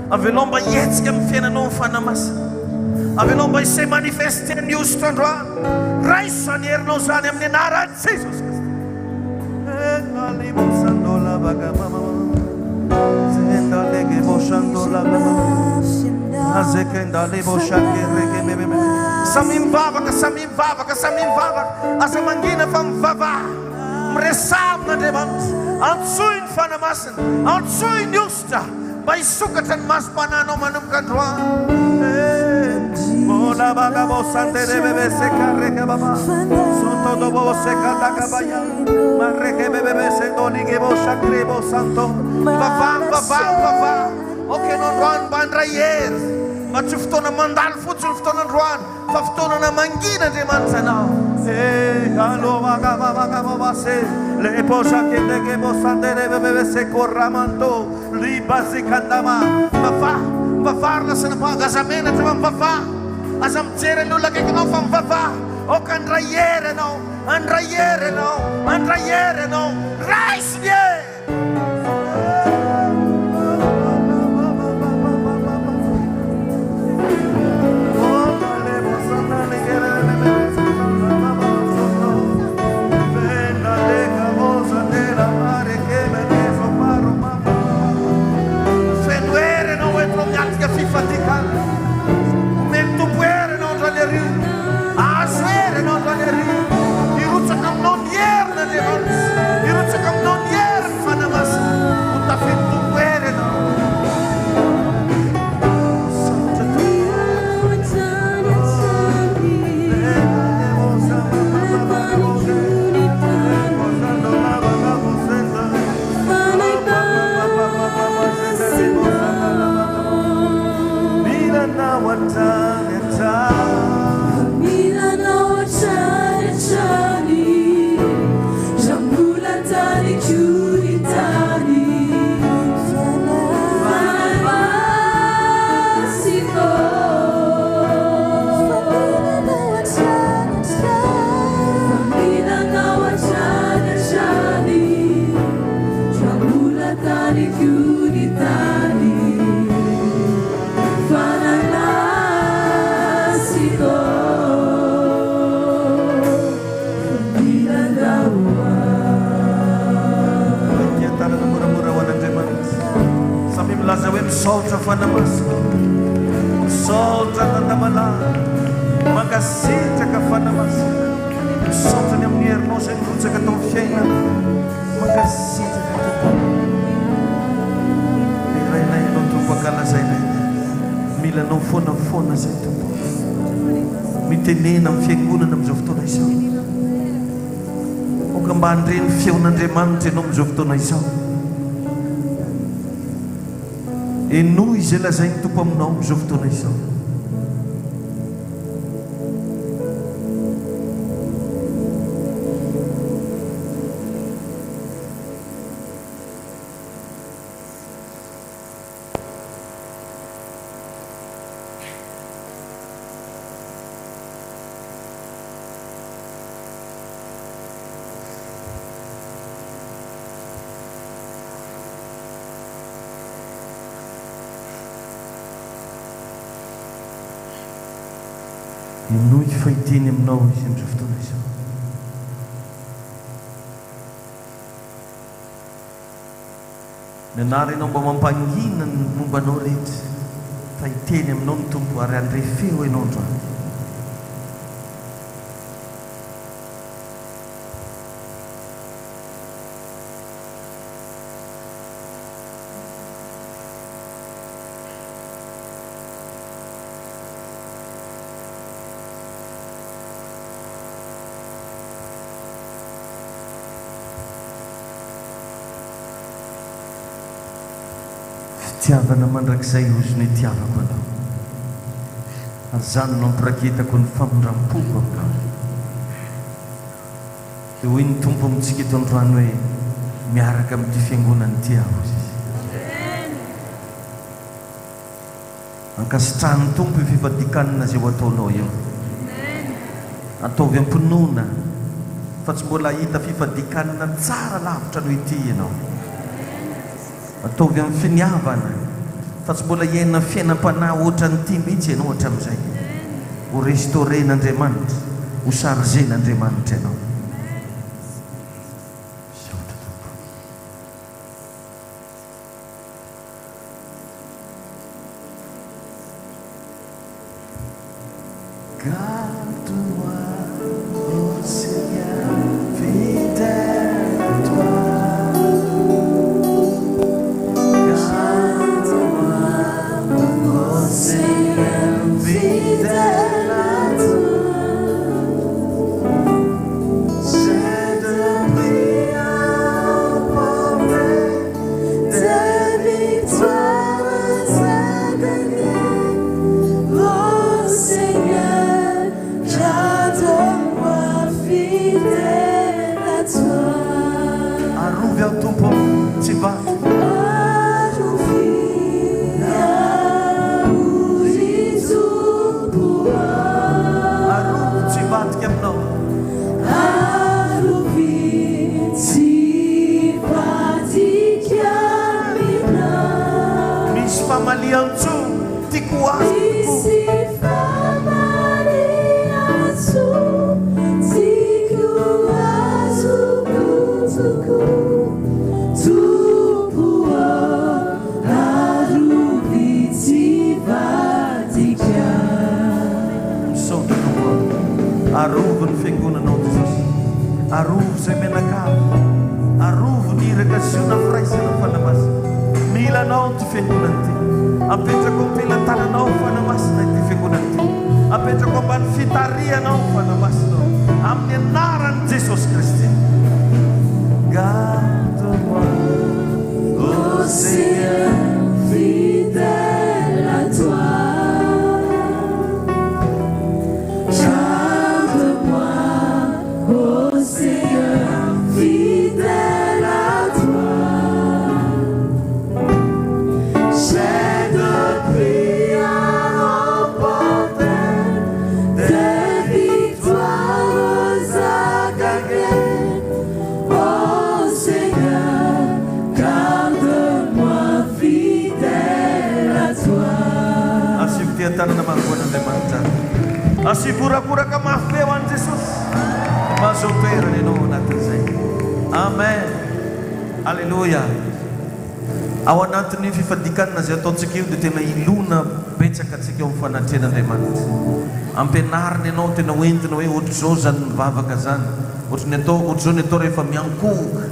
avelao mba hietsika amin'ny fiainanao ny fanamasina avelao mba isay manifeste ny ositra androany raiso zany herinao zany amin'ny anaran'i jesosy samy mivavaka aza mangina fa mivavaha miresamn'Andriamanitra antsoy ny fanamasina antsoy ny ositra mba hisokatra ny masom-pananao manomboka androany mivavaha okeno androany mba andray hery mba tsy fotoana mandalo fotsiny fotoana androany fa fotoanana mangina Andriamanitra anao le posa che le che posandere bebe se corramanto libazikandama mivavara sy napaga aza menatra fa mivavaha aza mijery ny olona akaikinao fa mivavaha oka andray hery anao raisiny e Solta fanamasina solta tandamala makasitraka fanamasina solta ny amin'ny herinao zay mirotsaka tao amin'ny fiainana makasitraka irainainao tompo ankalazainay milanao foana zay tompo mitenena amin'ny fiangonana amin'izao fotoana izao oka mba handreny feon'Andriamanitra ianao amin'izao fotoana izao enoy izay lazainy tompo aminao amin'izao fotoana izao enoy fahitiny aminao izy amin'izao fotoana izao mianara ianao mba mampangina ny mombanao rehetra fahiteny aminao ny tompo ary andre feo ianao androany fitiavana mandrakizay ozony tiavako anao ary zany no ampiraketako ny famondram-poko aminao dia hoy ny tompo amintsika eto androany hoe miaraka amin'ity fiangonany ty aho izy ankasitrahan'ny tompo io fifadikanina zay ho ataonao eo ataovy ampinoana fa tsy mbola hita fifadikanina tsara lavitra no ity ianao ataovy amin'ny finiavana fa tsy mbola iaina fiainam-panahy ohatran'ity mihitsy ianao hatramin'izay ho restauren'Andriamanitra ho chargen'Andriamanitra ianao. Garde-moi, ô Seigneur, fidèle à toi. Garde-moi, ô Seigneur, fidèle à toi. J'ai de prix à porter, des victoires à gagner. Ô Seigneur, garde-moi fidèle à toi. Arrovy ao tompo tsy vaky. Arrovy tsy vatika aminao. Misy famalian-tso tiako ho azo. Arovo ny fiangonanao Jesosy, arovo izay menakavo, arovo ny irakaziona firaisana fanamasina. Mila anao ty fiangonana ty, apetrako ampelantananao fanamasina ty fiangonana ty, apetrako ambany fitarianao fanamasina amin'ny anaran'i Jesosy Kristy. Garde-moi, ô Seigneur, fidèle à toi. Tanana mangoan'Andriamanitra, asivorakoraka mafy eo an' Jesosy, mazoperana ianao anatin'izay. Amen. Alleluia. Ao anatin'ny fifadikanana zay ataontsika io dia tena ilona betsaka antsika eo amin'ny fanatrehan'Andriamanitra. Ampianarina ianao tena hoentina hoe ohatry zao zany mivavaka zany, ohatry zao ny atao rehefa miankohoka,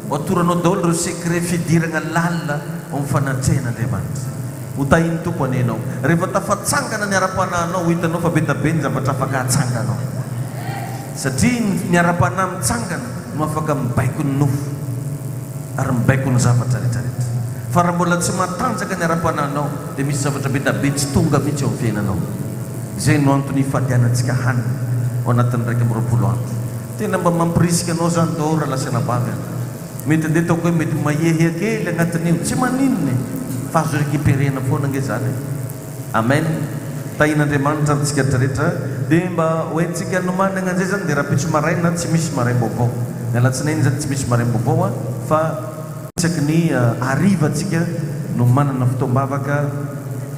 ho atoranao daholo ireo secret fidirana lalina ao amin'ny fanatrehan'Andriamanitra. Ho tahiny tompo anenao rehefa tafatsangana ny ara-panahinao, ho hitanao fa be da be ny zavatra afaka hatsanganao, satria ny ara-panahy mitsangana no afaka mibaiko ny nofo ary mibaiko ny zavatra rehetrarehetra. Fa raha mbola tsy matanjaka ny ara-panahinao dia misy zavatra be da be tsy tonga mihitsy ao amin'ny fiainanao. Izay no antony ifadianantsika hanina ao anatin'ny 20 andro. Tena mba mampirisika anao zany daholo raha lasa nabavy. Mety ndeha taoko hoe mety mahehia kely anatin'io, tsy maninona fa azo récupérena foana nge zany. Amen. Tahin'Andriamanitra antsika rehetrarehetra dia mba hoentsika nomanana an'izay zany dia raha pitso maraina tsy misy maraim-baovao. Ny alatsinainy zany tsy misy maraim-baovao fa isaky ny hariva antsika no manana fotoam-bavaka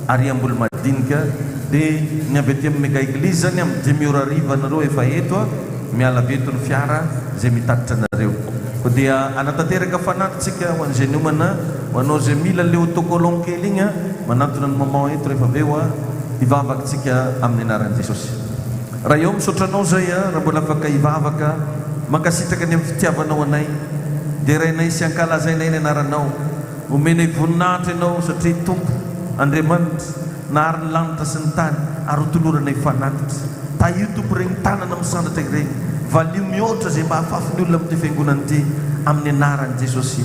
ariam-boly madinika. Dia ny avy aty amin'ny mega église zany amin'ny 5 ariva anareo efa eto miala avy eto ny fiara izay mitatitra anareo. Ko dia anatanteraka fanatritsika ho an'izay ny homana ho anao izay mila le autocollant kely igny manatona ny maman eto rehefa aveo hivavakatsika amin'ny anaran'i Jesosy. Raha eo misotranao zay raha mbola afaka hivavaka mankasitraka ny amin'ny fitiavanao anay dia rainay sy ankalazainay ny anaranao, omenay voninahitra ianao satria tompo Andriamanitra nahary ny lanitra sy ny tany ary ho toloranay fanatitra. Tahio tompo regny tanana misandratra regny, valio mihoatra zay mba hahafafin'ny olona amin'ity fiangonana ity amin'ny anaran'i Jesosy.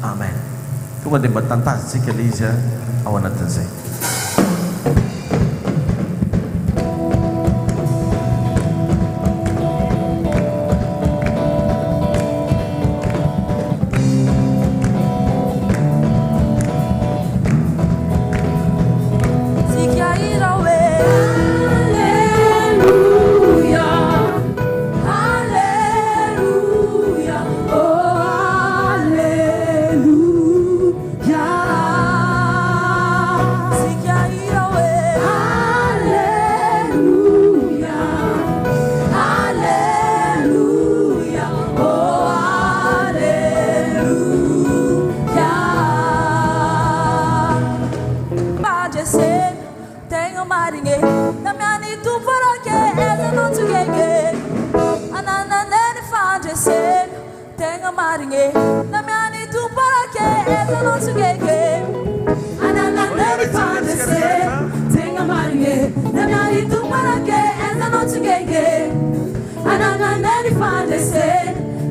Amen. Tonga dia mba tantazitsika le izy ao anatin'izay. Alléluia, Anananani fandese, tenga maringe, namari tumarake, enzano tugege. Anananani fandese,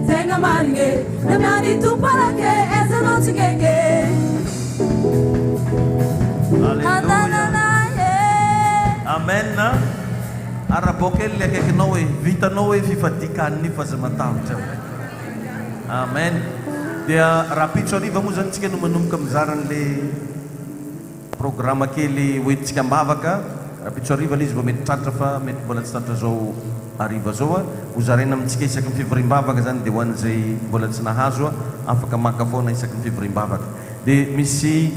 tenga maringe, namari tumarake, enzano tugege. Amen. Arabokel leke noe, vita noe fifatikan ni fazamatauta. Amen. Dia rapitsori vamos antsika no manomboka mizaran le programa kely hoentsika mavaka rapitsoriva izy vao mety tratra fa mety mbola tsy tratra zao ariva zao ho zaraina amintsika isaky ny fivoriam-bavaka zany dia ho an'izay mbola tsy nahazo afaka maka foana isaky ny fivoriam-bavaka dia misy